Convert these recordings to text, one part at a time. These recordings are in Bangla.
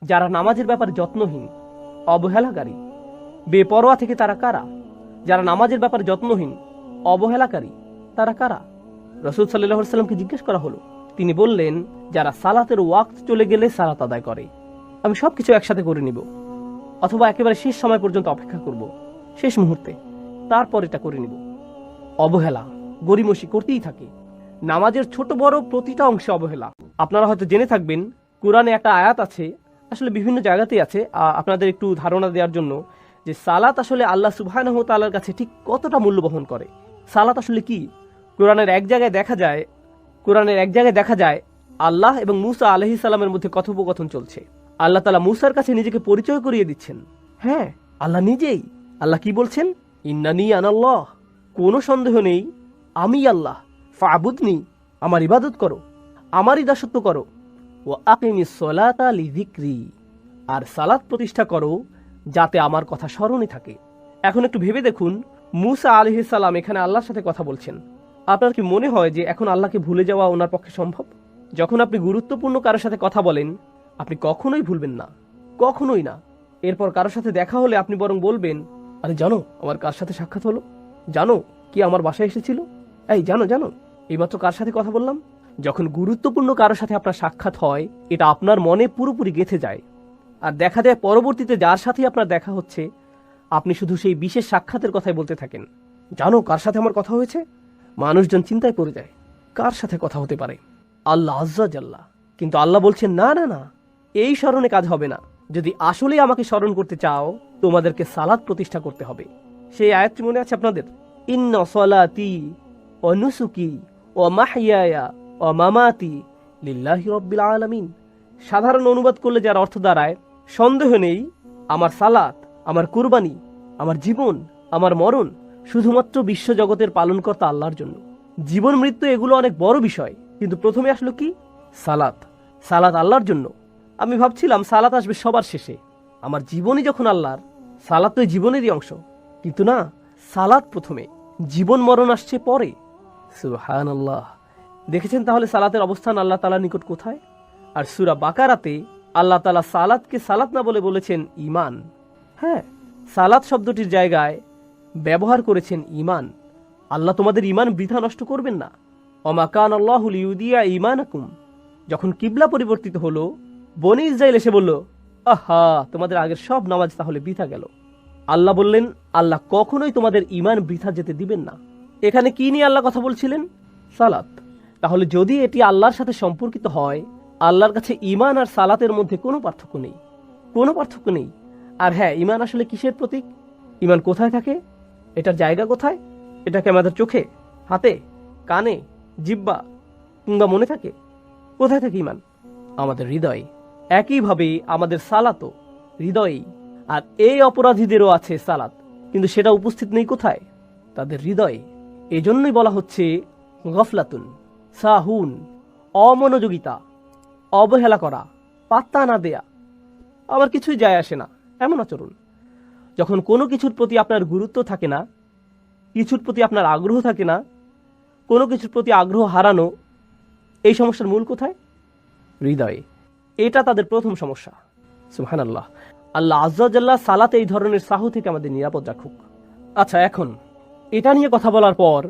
যারা নামাজের ব্যাপারে যত্নহীন, অবহেলাকারী, বেপরোয়া থেকে তারা কারা? যারা নামাজের ব্যাপারে যত্নহীন, অবহেলাকারী, তারা কারা? রাসূল সাল্লাল্লাহু আলাইহি ওয়াসাল্লামকে জিজ্ঞেস করা হলো। তিনি বললেন, যারা সালাতের ওয়াক্ত চলে গেলে সালাত আদায় করে। আমি সবকিছু একসাথে করে নিব, অথবা একেবারে শেষ সময় পর্যন্ত অপেক্ষা করব, শেষ মুহূর্তে, তারপর এটা করে নিব। অবহেলা, গরিমসি করতেই থাকে। নামাজের ছোট বড় প্রতিটা অংশে অবহেলা। আপনারা হয়তো জেনে থাকবেন, কোরআনে একটা আয়াত আছে, আসলে বিভিন্ন জায়গাতেই আছে, আপনাদের একটু ধারণা দেওয়ার জন্য, যে সালাত আসলে আল্লাহ সুবহানাহু ওয়া তাআলার কাছে ঠিক কতটা মূল্য বহন করে। সালাত আসলে কি? কোরআনের এক জায়গায় দেখা যায় আল্লাহ এবং মূসা আলাইহিস সালামের মধ্যে কথোপকথন চলছে। আল্লাহ তাআলা মূসার কাছে নিজেকে পরিচয় করিয়ে দিচ্ছেন। হ্যাঁ, আল্লাহ নিজেই। আল্লাহ কি বলছেন? ইন্নানি আনাল্লাহ, কোনো সন্দেহ নেই আমি আল্লাহ, ফাবুদনি, আমার ইবাদত করো, আমারই দাসত্ব করো, ও আকিমিস সলাতা লিযিকরি, আর সালাত প্রতিষ্ঠা করো যাতে আমার কথা স্মরণে থাকে। এখন একটু ভেবে দেখুন, মূসা আলাইহিস সালাম এখানে আল্লাহর সাথে কথা বলছেন। আপনার কি মনে হয় যে এখন আল্লাহকে ভুলে যাওয়া ওনার পক্ষে সম্ভব? যখন আপনি গুরুত্বপূর্ণ কারোর সাথে কথা বলেন, আপনি কখনোই ভুলবেন না, কখনোই না। এরপর কারোর সাথে দেখা হলে আপনি বরং বলবেন, আরে জানো আমার কার সাথে সাক্ষাৎ হলো, জানো কি আমার বাসায় এসেছিল, এই জানো এইমাত্র কার সাথে কথা বললাম। যখন গুরুত্বপূর্ণ কারোর সাথে আপনার সাক্ষাৎ হয়, এটা আপনার মনে পুরোপুরি গেঁথে যায়। আর দেখা যায় পরবর্তীতে যার সাথে আপনার দেখা হচ্ছে, আপনি শুধু সেই বিশেষ সাক্ষাতের কথাই বলতে থাকেন। জানো কার সাথে আমার কথা হয়েছে? মানুষজন চিন্তায় পড়ে যায়, কার সাথে কথা হতে পারে? আল্লাহ আজ্জা জাল্লা। কিন্তু আল্লাহ বলছেন, না না না, এই স্মরণে কাজ হবে না। যদি আসলেই আমাকে স্মরণ করতে চাও, তোমাদেরকে সালাত প্রতিষ্ঠা করতে হবে। সেই আয়াতটি মনে আছে আপনাদের? ইন্না সলাতি ওয়া নুসুকি ওয়া মাহইয়ায়া ওয়া মামাতি লিল্লাহি রাব্বিল আলামিন। সাধারণ অনুবাদ করলে যার অর্থ দাঁড়ায়, সন্দেহ নেই আমার সালাত, আমার কুরবানি, আমার জীবন, আমার মরণ শুধুমাত্র বিশ্বজগতের পালনকর্তা আল্লাহর জন্য। জীবন মৃত্যু এগুলো অনেক বড় বিষয়, কিন্তু প্রথমে আসলো কি? সালাত। সালাত আল্লাহর জন্য। আমি ভাবছিলাম সালাত আসবে সবার শেষে। আমার জীবনই যখন আল্লাহর, সালাত তো জীবনেরই অংশ। কিন্তু না, সালাত প্রথমে, জীবন মরণ আসছে পরে। সুবহানাল্লাহ। দেখেছেন তাহলে সালাতের অবস্থান আল্লাহ তাআলার নিকট কোথায়? আর সূরা বাকারাতে আল্লাহ তাআলা সালাতকে সালাত না বলে বলেছেন ঈমান। হ্যাঁ, সালাত শব্দটির জায়গায় ব্যবহার করেছেন ঈমান। আল্লাহ তোমাদের ঈমান বৃথা নষ্ট করবেন না। ওমা কানা আল্লাহু লিইউদিয়া ঈমানাকুম। যখন কিবলা পরিবর্তিত হলো, বনী ইসরাইল এসে বলল, আহা, তোমাদের আগের সব নামাজ তাহলে বৃথা গেল। আল্লাহ বললেন, আল্লাহ কখনোই তোমাদের ঈমান বৃথা যেতে দিবেন না। এখানে কি নিয়ে আল্লাহ কথা বলছিলেন? সালাত। তাহলে যদি এটি আল্লাহর সাথে সম্পর্কিত হয়, আল্লাহর কাছে ঈমান আর সালাতের মধ্যে কোনো পার্থক্য নেই। আর হ্যাঁ, ঈমান আসলে কিসের প্রতীক? ঈমান কোথায় থাকে? এটার জায়গা কোথায়? এটা কি আমাদের চোখে, হাতে, কানে, জিহ্বা কিংবা মনে থাকে? কোথায় থাকে ঈমান? আমাদের হৃদয়ে। একইভাবে আমাদের সালাতও হৃদয়েই। আর এই অপরাধীদেরও আছে সালাত, কিন্তু সেটা উপস্থিত নেই কোথায়? তাদের হৃদয়ে। এজন্যই বলা হচ্ছে গফলাতুন, সাহুন, অমনোযোগিতা, অবহেলা করা, পাত্তা না দেয়া, আবার কিছুই যায় আসে না, এমন আচরণ। যখন কোনো কিছুর প্রতি আপনার গুরুত্ব থাকে না, কিছুর প্রতি আপনার আগ্রহ থাকে না, কোনো কিছুর প্রতি আগ্রহ হারানো, এই সমস্যার মূল কোথায়? হৃদয়ে। এটা তাদের প্রথম সমস্যা। সুবহানাল্লাহ। আল্লাহ আজ্জা জাল্লা সালাতে এই ধরনের সাহু থেকে আমাদের নিরাপদ রাখুক। আচ্ছা, এখন এটা নিয়ে কথা বলার পর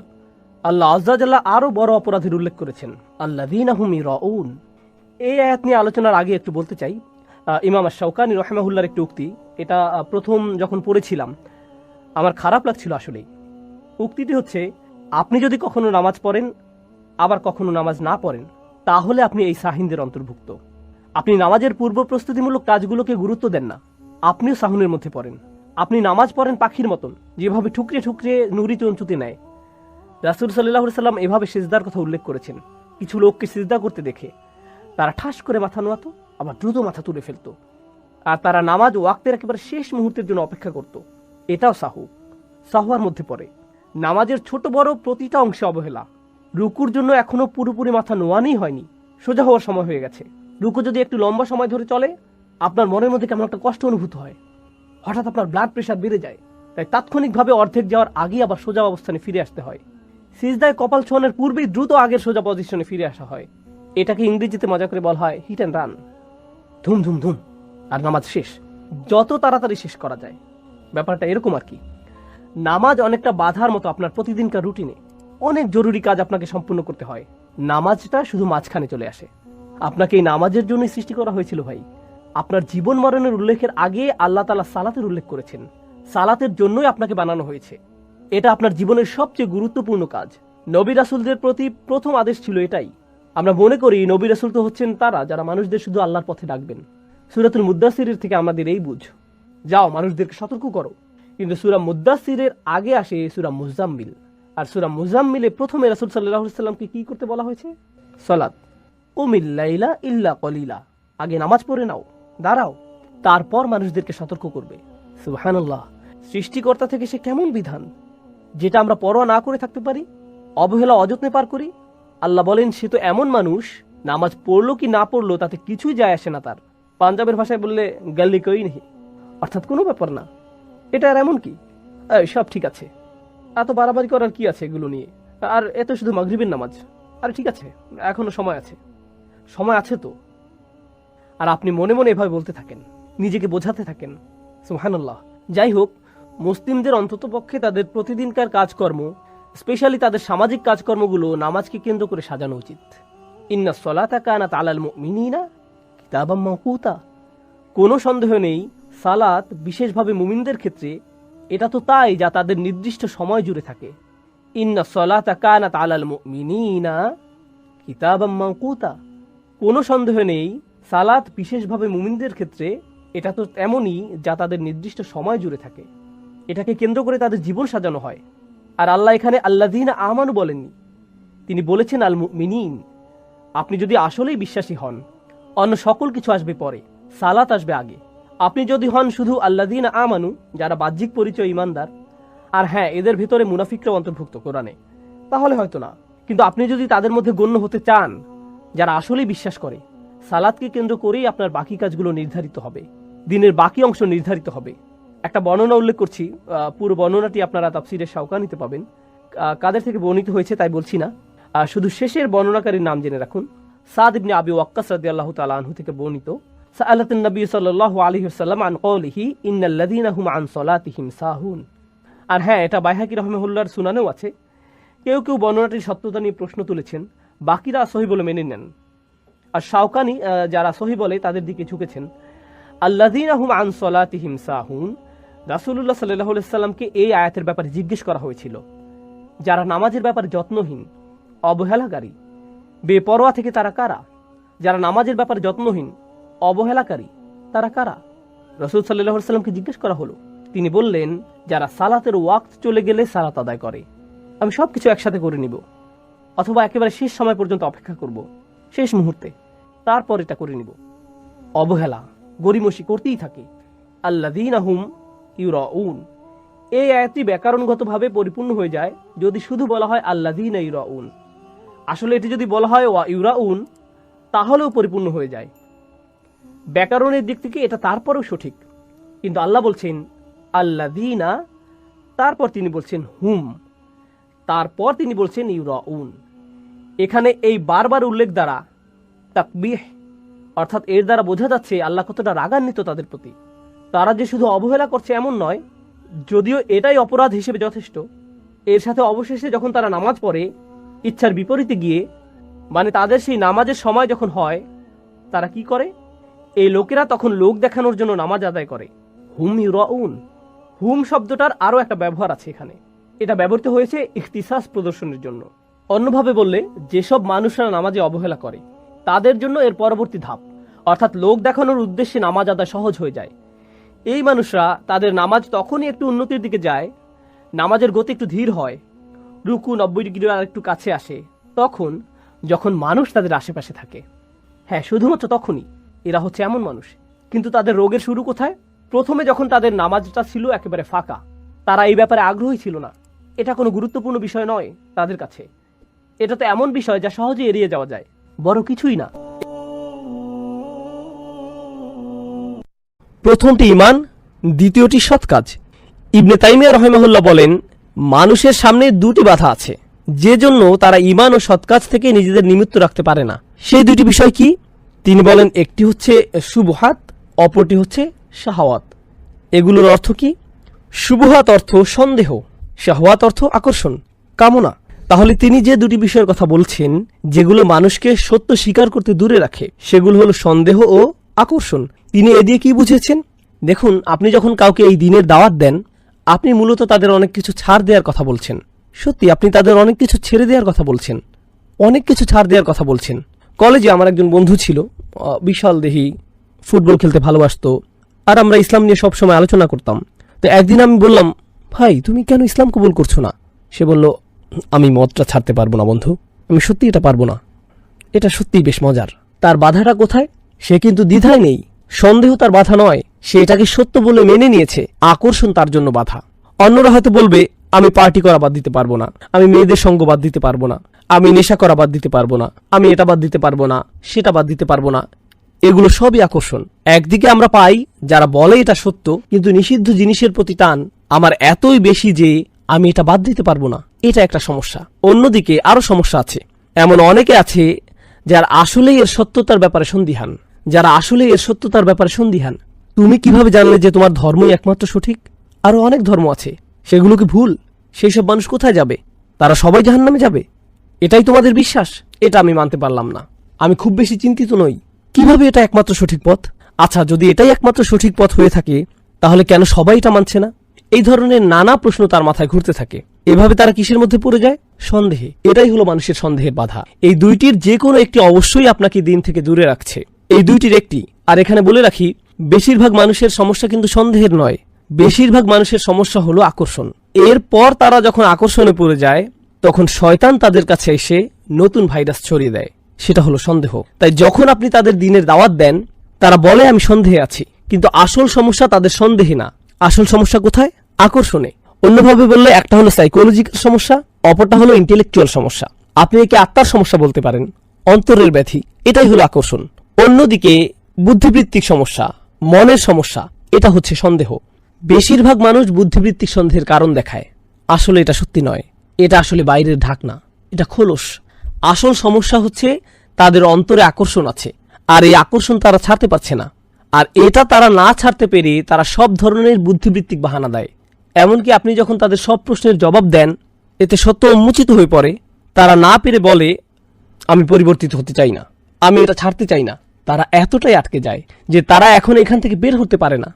আল্লাহ আজ্জা জাল্লা আরো বড় অপরাধের উল্লেখ করেছেন, আল্লাযীনা হুম ইরাউন। এই আয়াত নিয়ে আলোচনার আগে একটু বলতে চাই, ইমাম আশ-শাওকানী রাহিমাহুল্লাহর একটি উক্তি, এটা প্রথম যখন পড়েছিলাম আমার খারাপ লাগছিল আসলে। উক্তিটি হচ্ছে, আপনি যদি কখনো নামাজ পড়েন আবার কখনো নামাজ না পড়েন, তাহলে আপনি এই সাহিনদের অন্তর্ভুক্ত। আপনি নামাজের পূর্ব প্রস্তুতিমূলক কাজগুলোকে গুরুত্ব দেন না, আপনিও সাহুনের মধ্যে পড়েন। আপনি নামাজ পড়েন পাখির মতন, যেভাবে ঠুকরে ঠুকরে নুরি চঞ্চুতে নেয়। রাসূল সাল্লাল্লাহু আলাইহি সাল্লাম এভাবে সিজদার কথা উল্লেখ করেছেন। কিছু লোককে সিজদা করতে দেখে তারা ঠাস করে মাথা নোয়াতো, আবার দ্রুত মাথা তুলে ফেলত, আর তারা নামাজ ওয়াক্তের একেবারে শেষ মুহূর্তের জন্য অপেক্ষা করত। এটাও সাহুয়ার মধ্যে পড়ে। নামাজের ছোট বড় প্রতিটা অংশে অবহেলা। রুকুর জন্য এখনো পুরোপুরি মাথা নোয়ানোই হয়নি, সোজা হওয়ার সময় হয়ে গেছে। রুকু যদি একটু লম্বা সময় ধরে চলে, আপনার মনের মধ্যে কেমন একটা কষ্ট অনুভূত হয়, হঠাৎ আপনার ব্লাড প্রেশার বেড়ে যায়। তাই তাৎক্ষণিকভাবে অর্ধেক যাওয়ার আগে আবার সোজা অবস্থানে ফিরে আসতে হয়। সিজদায় কপাল ছোঁয়ানোর পূর্বেই দ্রুত আগের সোজা পজিশনে ফিরে আসা হয়। এটাকে ইংরেজিতে মজা করে বলা হয় হিট অ্যান্ড রান, ধুম ধুম ধুম। আর নামাজ শেষ, যত তাড়াতাড়ি শেষ করা যায়। ব্যাপারটা এরকম আর কি। নামাজ অনেকটা বাধার মতো আপনার প্রতিদিনকার রুটিনে। অনেক জরুরি কাজ আপনাকে সম্পূর্ণ করতে হয়, নামাজটা শুধু মাঝখানে চলে আসে। আপনাকে এই নামাজের জন্যই সৃষ্টি করা হয়েছিল ভাই। আপনার জীবন মরণের উল্লেখের আগে আল্লাহ তাআলা সালাতের উল্লেখ করেছেন। সালাতের জন্যই আপনাকে বানানো হয়েছে। এটা আপনার জীবনের সবচেয়ে গুরুত্বপূর্ণ কাজ। নবী রাসূলদের প্রতি প্রথম আদেশ ছিল এটাই। আমরা মনে করি নবী রাসূল তো হচ্ছেন তারা যারা মানুষদের শুধু আল্লাহর পথে ডাকবেন। সূরাতুল মুদ্দাসসিরের থেকে আমাদের এই বুঝ, যাও মানুষদেরকে সতর্ক করো। কিন্তু সূরা মুদ্দাসসিরের আগে আসে সূরা মুজাম্মিল। আর সূরা মুজাম্মিলে প্রথমে রাসূল সাল্লাল্লাহু আলাইহি ওয়াসাল্লামকে কি করতে বলা হয়েছে? সালাত। কুমিল লাইলা ইল্লা কলিলা, আগে নামাজ পড়ে নাও, দাঁড়াও, তারপর মানুষদেরকে সতর্ক করবে। সুবহানাল্লাহ, সৃষ্টিকর্তা থেকে সে কেমন বিধান যেটা আমরা পরোয়া না করে থাকতে পারি, অবহেলা অযত্নে পার করি। আল্লাহ বলেন সে তো এমন মানুষ, নামাজ পড়লো কি না পড়লো তাতে কিছুই যায় আসে না তার। পাঞ্জাবের ভাষায় বললে গাল্লি কই নেই, অর্থাৎ কোনো ব্যাপার না, এটা আর এমন কি, সব ঠিক আছে, এত বাড়াবাড়ি করার কি আছে এগুলো নিয়ে, আর এত শুধু মাগরিবের নামাজ, আরে ঠিক আছে, এখনো সময় আছে, সময় আছে তো। আর আপনি মনে মনে এভাবে বলতে থাকেন, নিজেকে বোঝাতে থাকেন। সুবহানাল্লাহ। যাই হোক, মুসলিমদের অন্ততপক্ষে তাদের প্রতিদিনকার কাজকর্ম, স্পেশালি তাদের সামাজিক কাজকর্মগুলো নামাজকে কেন্দ্র করে সাজানো উচিত। ইন্নাস সালাতা কানাত আলাল মুমিনিনা কিতাবাম মাওকুতা। কোনো সন্দেহ নেই সালাত বিশেষভাবে মুমিনদের ক্ষেত্রে এটা তো তাই যা তাদের নির্দিষ্ট সময় জুড়ে থাকে। ইন্নাস সালাতা কানাত আলাল মুমিনিনা কিতাবাম মাওকুতা। কোনো সন্দেহ নেই সালাত বিশেষভাবে মুমিনদের ক্ষেত্রে এটা তো এমনই যা তাদের নির্দিষ্ট সময় জুড়ে থাকে। এটাকে কেন্দ্র করে তাদের জীবন সাজানো হয়। আর আল্লাহ এখানে আল্লাযীনা আমানু বলেননি, তিনি বলেছেন আল মুমিনিন। আপনি যদি আসলেই বিশ্বাসী হন, অন্য সকল কিছু আসবে পরে, সালাত আসবে আগে। আপনি যদি হন শুধু আল্লাযীনা আমানু, যারা বাহ্যিক পরিচয় ইমানদার, আর হ্যাঁ এদের ভিতরে মুনাফিকরাও অন্তর্ভুক্ত কোরআনে, তাহলে হয়তো না। কিন্তু আপনি যদি তাদের মধ্যে গণ্য হতে চান যারা আসলেই বিশ্বাস করে, সালাতকে কেন্দ্র করেই আপনার বাকি কাজগুলো নির্ধারিত হবে, দিনের বাকি অংশ নির্ধারিত হবে। একটা বর্ণনা উল্লেখ করছি, পুরো বর্ণনাটি আপনারা তাফসীরে শাওকানিতে পাবেন। কাদের থেকে বর্ণিত হয়েছে তাই বলছি না, শুধু শেষের বর্ণনাকারীর নাম জেনে রাখুন। সাদ ইবনে আবি ওয়াক্কাস রাদিয়াল্লাহু তাআলা আনহু থেকে বর্ণিত, সাআলাতুন নবী সাল্লাল্লাহু আলাইহি ওয়াসাল্লাম আন কওলিহি ইন্নাল্লাযীনা হুম আন সালাতিহিম সাহুন। আর হ্যাঁ, এটা বাইহাকী রাহিমাহুল্লাহর সুনানেও আছে। কেউ কেউ বর্ণনাটির সত্যতা নিয়ে প্রশ্ন তুলেছেন, বাকিরা সহিহ বলে মেনে নেন। আর শাওকানি যারা সহিহ বলে তাদের দিকে ঝুঁকেছেন। আল্লাযীনা হুম আন সালাতিহিম সাহুন, রাসূলুল্লাহ সাল্লাল্লাহু আলাইহি ওয়াসাল্লামকে এই আয়াতের ব্যাপারে জিজ্ঞেস করা হয়েছিল, যারা নামাজের ব্যাপারে যত্নহীন, অবহেলাকারী, বেপরোয়া থেকে তারা কারা? যারা নামাজের ব্যাপারে যত্নহীন, অবহেলাকারী, তারা কারা? রাসূল সাল্লাল্লাহু আলাইহি ওয়াসাল্লামকে জিজ্ঞেস করা হলো। তিনি বললেন, যারা সালাতের ওয়াক্ত চলে গেলে সালাত আদায় করে। আমি সবকিছু একসাথে করে নিব, অথবা একেবারে শেষ সময় পর্যন্ত অপেক্ষা করব, শেষ মুহূর্তে, তারপর এটা করে নিব। অবহেলা, গরিমসি করতেই থাকে। আল্লাযীনা হুম ইউরাউন, এই আয়াতটি ব্যাকরণগতভাবে পরিপূর্ণ হয়ে যায় যদি শুধু বলা হয় আল্লাযীনা ইউরাউন। আসলে এটি যদি বলা হয় ওয়া ইউরাউন, তাহলেও পরিপূর্ণ হয়ে যায়। ব্যাকরণের দিক থেকে এটা তারপরেও সঠিক, কিন্তু আল্লাহ বলছেন আল্লাযীনা, তারপর তিনি বলছেন হুম, তারপর তিনি বলছেন ইউরাউন। এখানে এই বারবার উল্লেখ দ্বারা তাকবীহ, অর্থাৎ এর দ্বারা বোঝা যাচ্ছে আল্লাহ কতটা রাগান্বিত তাদের প্রতি। তারা যে শুধু অবহেলা করছে এমন নয়, যদিও এটাই অপরাধ হিসেবে যথেষ্ট। এর সাথে অবশেষে যখন তারা নামাজ পড়ে ইচ্ছার বিপরীতে গিয়ে, মানে তাদের সেই নামাজের সময় যখন হয়, তারা কি করে? এই লোকেরা তখন লোক দেখানোর জন্য নামাজ আদায় করে। হুম ইউরাউন, হুম শব্দটার আরও একটা ব্যবহার আছে এখানে। এটা ব্যবহৃত হয়েছে ইখতিসাস প্রদর্শনের জন্য। অন্যভাবে বললে, যেসব মানুষরা নামাজে অবহেলা করে তাদের জন্য এর পরবর্তী ধাপ, অর্থাৎ লোক দেখানোর উদ্দেশ্যে নামাজ আদায় সহজ হয়ে যায়। এই মানুষরা তাদের নামাজ তখনই একটু উন্নতির দিকে যায়, নামাজের গতি একটু ধীর হয়, রুকু 90 ডিগ্রি আর একটু কাছে আসে, তখন যখন মানুষ তাদের আশেপাশে থাকে। হ্যাঁ, শুধুমাত্র তখনই। এরা হচ্ছে এমন মানুষ। কিন্তু তাদের রোগের শুরু কোথায়? প্রথমে যখন তাদের নামাজটা ছিল একেবারে ফাঁকা, তারা এই ব্যাপারে আগ্রহী ছিল না। এটা কোনো গুরুত্বপূর্ণ বিষয় নয় তাদের কাছে। এটা তো এমন বিষয় যা সহজে এড়িয়ে যাওয়া যায়, বড় কিছুই না। প্রথমটি ঈমান, দ্বিতীয়টি সৎ কাজ। ইবনে তাইমিয়া রাহিমাহুল্লাহ বলেন, মানুষের সামনে দুটি বাধা আছে, যে জন্য তারা ঈমান ও সৎ কাজ থেকে নিজেদের নিমিত্ত রাখতে পারে না। সেই দুটি বিষয় কি? তিনি বলেন, একটি হচ্ছে শুবহাত, অপরটি হচ্ছে শাহওয়াত। এগুলোর অর্থ কি? শুবহাত অর্থ সন্দেহ, শাহওয়াত অর্থ আকর্ষণ, কামনা। তাহলে তিনি যে দুটি বিষয়ের কথা বলছেন যেগুলো মানুষকে সত্য স্বীকার করতে দূরে রাখে, সেগুলো হলো সন্দেহ ও আকর্ষণ। তিনি এ দিয়ে কি বুঝেছেন? দেখুন, আপনি যখন কাউকে এই দিনের দাওয়াত দেন, আপনি মূলত তাদের অনেক কিছু ছাড় দেওয়ার কথা বলছেন। সত্যি, আপনি তাদের অনেক কিছু ছেড়ে দেওয়ার কথা বলছেন, অনেক কিছু ছাড় দেওয়ার কথা বলছেন। কলেজে আমার একজন বন্ধু ছিল, বিশাল দেহি, ফুটবল খেলতে ভালোবাসতো, আর আমরা ইসলাম নিয়ে সবসময় আলোচনা করতাম। তো একদিন আমি বললাম, ভাই তুমি কেন ইসলাম কবুল করছো না? সে বলল, আমি মদটা ছাড়তে পারবো না বন্ধু, আমি সত্যি এটা পারবো না। এটা সত্যিই বেশ মজার। তার বাধাটা কোথায়? সে কিন্তু দ্বিধায় নেই, সন্দেহ তার বাধা নয়, সে এটাকে সত্য বলে মেনে নিয়েছে, আকর্ষণ তার জন্য বাধা। অন্যরা হয়তো বলবে, আমি পার্টি করা বাদ দিতে পারবো না, আমি মেয়েদের সঙ্গ বাদ দিতে পারবো না, আমি নেশা করা বাদ দিতে পারবো না, আমি এটা বাদ দিতে পারবো না, সেটা বাদ দিতে পারবো না। এগুলো সবই আকর্ষণ। একদিকে আমরা পাই যারা বলে এটা সত্য, কিন্তু নিষিদ্ধ জিনিসের প্রতি টান আমার এতই বেশি যে আমি এটা বাদ দিতে পারবো না, এটা একটা সমস্যা। অন্যদিকে আরো সমস্যা আছে। এমন অনেকে আছে যারা আসলেই এর সত্যতার ব্যাপারে সন্দিহান, যারা আসলে এর সত্যতার ব্যাপারে সন্দিহান। তুমি কিভাবে জানলে যে তোমার ধর্মই একমাত্র সঠিক? আরো অনেক ধর্ম আছে, সেগুলো কি ভুল? সেই সব মানুষ কোথায় যাবে? তারা সবাই জাহান্নামে যাবে, এটাই তোমাদের বিশ্বাস? এটা আমি মানতে পারলাম না। আমি খুব বেশি চিন্তিত নই, কিভাবে এটা একমাত্র সঠিক পথ? আচ্ছা, যদি এটাই একমাত্র সঠিক পথ হয়ে থাকে, তাহলে কেন সবাই এটা মানছে না? এই ধরনের নানা প্রশ্ন তার মাথায় ঘুরতে থাকে। এভাবে তারা কিসের মধ্যে পড়ে যায়? সন্দেহে। এটাই হলো মানুষের সন্দেহের বাধা। এই দুইটির যে কোনো একটি অবশ্যই আপনাকে দিন থেকে দূরে রাখছে, এই দুইটির একটি। আর এখানে বলে রাখি, বেশিরভাগ মানুষের সমস্যা কিন্তু সন্দেহের নয়, বেশিরভাগ মানুষের সমস্যা হলো আকর্ষণ। এরপর তারা যখন আকর্ষণে পড়ে যায়, তখন শয়তান তাদের কাছে এসে নতুন ভাইরাস ছড়িয়ে দেয়, সেটা হলো সন্দেহ। তাই যখন আপনি তাদের দিনের দাওয়াত দেন, তারা বলে আমি সন্দেহে আছি, কিন্তু আসল সমস্যা তাদের সন্দেহে না। আসল সমস্যা কোথায়? আকর্ষণে। অন্যভাবে বললে, একটা হলো সাইকোলজিক্যাল সমস্যা, অপরটা হলো ইন্টেলেকচুয়াল সমস্যা। আপনি একে আত্মার সমস্যা বলতে পারেন, অন্তরের ব্যাধি। এটাই হলো আকর্ষণ। অন্যদিকে বুদ্ধিবৃত্তিক সমস্যা, মনের সমস্যা, এটা হচ্ছে সন্দেহ। বেশিরভাগ মানুষ বুদ্ধিবৃত্তিক সন্দেহের কারণ দেখায়, আসলে এটা সত্যি নয়, এটা আসলে বাইরের ঢাকনা, এটা খোলস। আসল সমস্যা হচ্ছে তাদের অন্তরে আকর্ষণ আছে, আর এই আকর্ষণ তারা ছাড়তে পারছে না। আর এটা তারা না ছাড়তে পেরে তারা সব ধরনের বুদ্ধিবৃত্তিক বাহানা দেয়। এমনকি আপনি যখন তাদের সব প্রশ্নের জবাব দেন, এতে সত্য উন্মোচিত হয়ে পড়ে, তারা না পেরে বলে, আমি পরিবর্তিত হতে চাই না, আমি এটা ছাড়তে চাই না। তারা এতটাই আটকে যায় যে তারা এখন এখান থেকে বের হতে পারে না।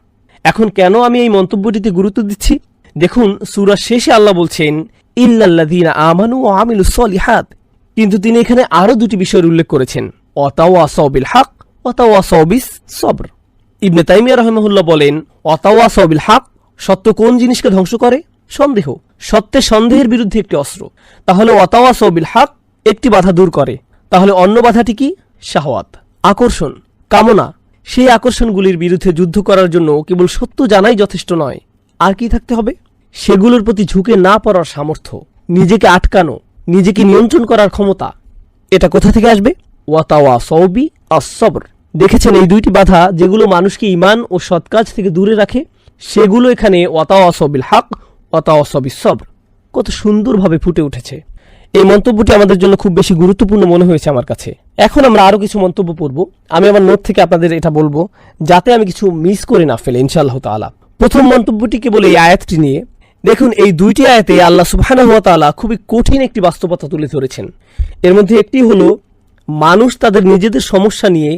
এখন কেন আমি এই মন্তব্যটিতে গুরুত্ব দিচ্ছি? দেখুন, সূরার শেষে আল্লাহ বলছেন, ইল্লাল্লাযীনা আমানু ওয়া আমিলুস সলিহাত। কিন্তু তিনি এখানে আরো দুটি বিষয়ের উল্লেখ করেছেন, ওয়াতাওয়াসাউ বিল হক ওয়াতাওয়াসাউ বিস সবর। ইবনে তাইমিয়া রাহিমাহুল্লাহ বলেন, ওয়াতাওয়াসাউ বিল হক, সত্য কোন জিনিসকে ধ্বংস করে? সন্দেহ। সত্যের সন্দেহের বিরুদ্ধে একটি অস্ত্র। তাহলে ওয়াতাওয়াসাউ বিল হক একটি বাধা দূর করে, তাহলে অন্য বাধাটি কি? শাহওয়াত, আকর্ষণ, কামনা। সেই আকর্ষণগুলির বিরুদ্ধে যুদ্ধ করার জন্য কেবল সত্য জানাই যথেষ্ট নয়, আর কি থাকতে হবে? সেগুলোর প্রতি ঝুঁকে না পড়ার সামর্থ্য, নিজেকে আটকানো, নিজেকে নিয়ন্ত্রণ করার ক্ষমতা। এটা কোথা থেকে আসবে? ওয়াতাওয়াসাউ বিস-সবর। দেখেছেন, এই দুইটি বাধা যেগুলো মানুষকে ঈমান ও সৎ কাজ থেকে দূরে রাখে, সেগুলো এখানে ওয়াতাওয়াসাউ বিল হক ওয়াতাওয়াসাউ বিস-সবর কত সুন্দরভাবে ফুটে উঠেছে। এই মন্তব্যটি আমাদের জন্য খুব বেশি গুরুত্বপূর্ণ মনে হয়েছে আমার কাছে। এখন আমরা আরো কিছু মন্তব্য পড়ব। আমি আমার নোট থেকে আপনাদের এটা বলবো, যাতে আমি কিছু মিস করে না ফেলে, ইনশাআল্লাহ তাআলা। প্রথম মন্তব্যটি কেবল এই আয়াতটি নিয়ে। দেখুন, এই দুইটি আয়াতে আল্লাহ সুবহানাহু ওয়া তাআলা খুবই কঠিন একটি বাস্তবতা তুলে ধরেছেন। এর মধ্যে একটি হলো, মানুষ তাদের নিজেদের সমস্যা নিয়ে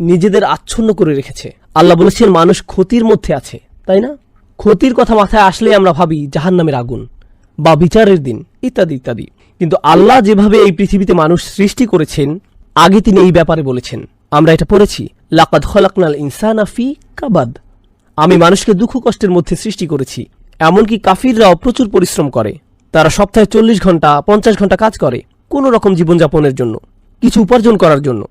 নিজেদের আচ্ছন্ন করে রেখেছে। আল্লাহ বলেছেন মানুষ ক্ষতির মধ্যে আছে, তাই না? ক্ষতির কথা মাথায় আসলে আমরা ভাবি জাহান্নামের আগুন বা বিচারের দিন ইত্যাদি ইত্যাদি। কিন্তু আল্লাহ যেভাবে এই পৃথিবীতে মানুষ সৃষ্টি করেছেন, আগে তিনি এই ব্যাপারে বলেছেন। আমরা এটা পড়েছি, লাকাদ খলাকনাল ইনসানা ফি কাবাদ। আমি মানুষকে দুঃখ কষ্টের মধ্যে সৃষ্টি করেছি। এমনকি কাফিররাও প্রচুর পরিশ্রম করে। তারা সপ্তাহে 40 ঘন্টা 50 ঘন্টা কাজ করে কোন রকম জীবনযাপনের জন্য, কিছু উপার্জন করার জন্য।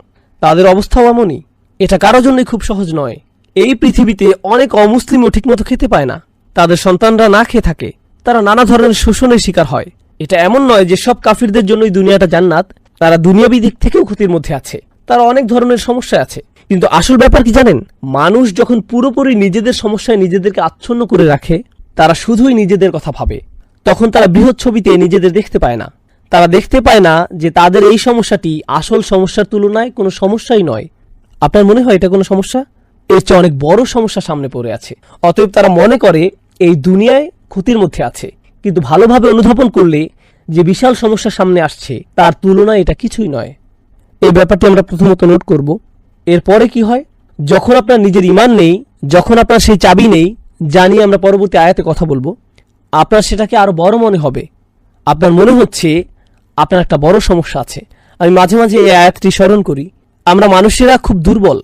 তাদের অবস্থাও এমনই। এটা কারো জন্যই খুব সহজ নয়। এই পৃথিবীতে অনেক অমুসলিমও ঠিকমতো খেতে পায় না, তাদের সন্তানরা না খেয়ে থাকে, তারা নানা ধরনের শোষণের শিকার হয়। এটা এমন নয় যে সব কাফিরদের জন্যই দুনিয়াটা জান্নাত, তারা দুনিয়াবী দিক থেকেও ক্ষতির মধ্যে আছে, তারা অনেক ধরনের সমস্যা আছে। কিন্তু আসল ব্যাপার কি জানেন? মানুষ যখন পুরোপুরি নিজেদের সমস্যায় নিজেদেরকে আচ্ছন্ন করে রাখে, তারা শুধুই নিজেদের কথা ভাবে, তখন তারা বৃহৎ ছবিতে নিজেদের দেখতে পায় না। তারা দেখতে পায় না যে তাদের এই সমস্যাটি আসল সমস্যার তুলনায় কোনো সমস্যাই নয়। আপনার মনে হয় এটা কোনো সমস্যা? এর চেয়ে অনেক বড় সমস্যা সামনে পড়ে আছে। অতএব তারা মনে করে এই দুনিয়ায় ক্ষতির মধ্যে আছে, কিন্তু ভালোভাবে অনুধাবন করলে যে বিশাল সমস্যা সামনে আসছে তার তুলনায় এটা কিছুই নয়। এই ব্যাপারটি আমরা প্রথমত নোট করব। এরপরে কি হয়, যখন আপনার নিজের ঈমান নেই, যখন আপনার সেই চাবি নেই, জানি আমরা পরবর্তী আয়াতে কথা বলবো, আপনার সেটাকে আরো বড় মনে হবে। আপনার মনে হচ্ছে আপনার একটা বড় সমস্যা আছে। আমি মাঝে মাঝে এই আয়াতটি স্মরণ করি। আমরা মানুষেরা খুব দুর্বল,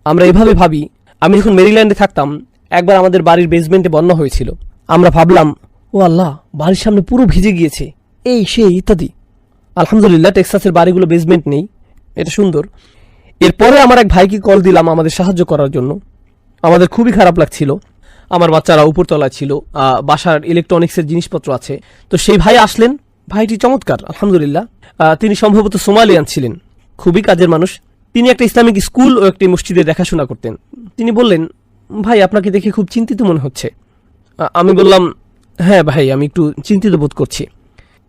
আমরা এভাবে ভাবি। আমি যখন মেরিল্যান্ডে থাকতাম, একবার আমাদের বাড়ির বেসমেন্টে বন্যা হয়েছিল। আমরা ভাবলাম, ও আল্লাহ, বাড়ির সামনে পুরো ভিজে গিয়েছে, এই সেই ইত্যাদি। আলহামদুলিল্লাহ টেক্সাসের বাড়িগুলো বেসমেন্ট নেই, এটা সুন্দর। এরপরে আমার এক ভাইকে কল দিলাম আমাদের সাহায্য করার জন্য। আমাদের খুবই খারাপ লাগছিল, আমার বাচ্চারা উপরতলায় ছিল, বাসার ইলেকট্রনিক্সের জিনিসপত্র আছে। তো সেই ভাই আসলেন, ভাইটি চমৎকার আলহামদুলিল্লাহ। তিনি সম্ভবত সোমালিয়ান ছিলেন, খুবই কাজের মানুষ। তিনি একটা ইসলামিক স্কুল ও একটি মসজিদে দেখাশোনা করতেন। তিনি বললেন, ভাই আপনাকে দেখে খুব চিন্তিত মনে হচ্ছে। আমি বললাম, হ্যাঁ ভাই, আমি একটু চিন্তিত বোধ করছি।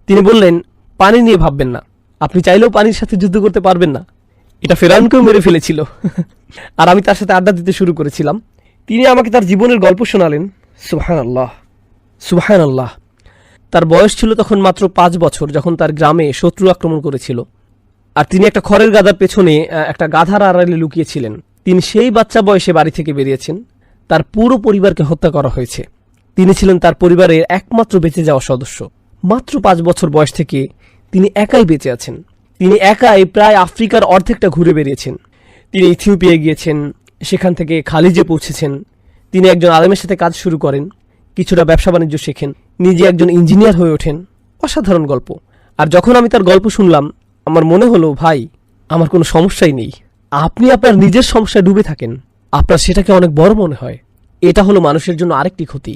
তিনি বললেন, পানি নিয়ে ভাববেন না, আপনি চাইলেও পানির সাথে যুদ্ধ করতে পারবেন না, এটা ফেরাউনকেও মেরে ফেলেছিল। আর আমি তার সাথে আড্ডা দিতে শুরু করেছিলাম। তিনি আমাকে তার জীবনের গল্প শোনালেন। সুবহানাল্লাহ, সুবহানাল্লাহ। তার বয়স ছিল তখন মাত্র 5 বছর, যখন তার গ্রামে শত্রু আক্রমণ করেছিল। আর তিনি একটা খড়ের গাদার পেছনে একটা গাধার আড়ালে লুকিয়েছিলেন। তিনি সেই বাচ্চা বয়সে বাড়ি থেকে বেরিয়েছেন। তার পুরো পরিবারকে হত্যা করা হয়েছে। তিনি ছিলেন তার পরিবারের একমাত্র বেঁচে যাওয়া সদস্য। মাত্র 5 বছর বয়স থেকে তিনি একাই বেঁচে আছেন। তিনি একাই প্রায় আফ্রিকার অর্ধেকটা ঘুরে বেরিয়েছেন। তিনি ইথিওপিয়ায় গিয়েছেন, সেখান থেকে খালিজে পৌঁছেছেন। তিনি একজন আলেমের সাথে কাজ শুরু করেন, কিছুটা ব্যবসা বাণিজ্য শেখেন, নিজে একজন ইঞ্জিনিয়ার হয়ে ওঠেন। অসাধারণ গল্প। আর যখন আমি তার গল্প শুনলাম, আমার মনে হলো, ভাই, আমার কোনো সমস্যাই নেই। আপনি আপনার নিজের সমস্যায় ডুবে থাকেন, আপনার সেটাকে অনেক বড় মনে হয়। এটা হলো মানুষের জন্য আরেকটি ক্ষতি।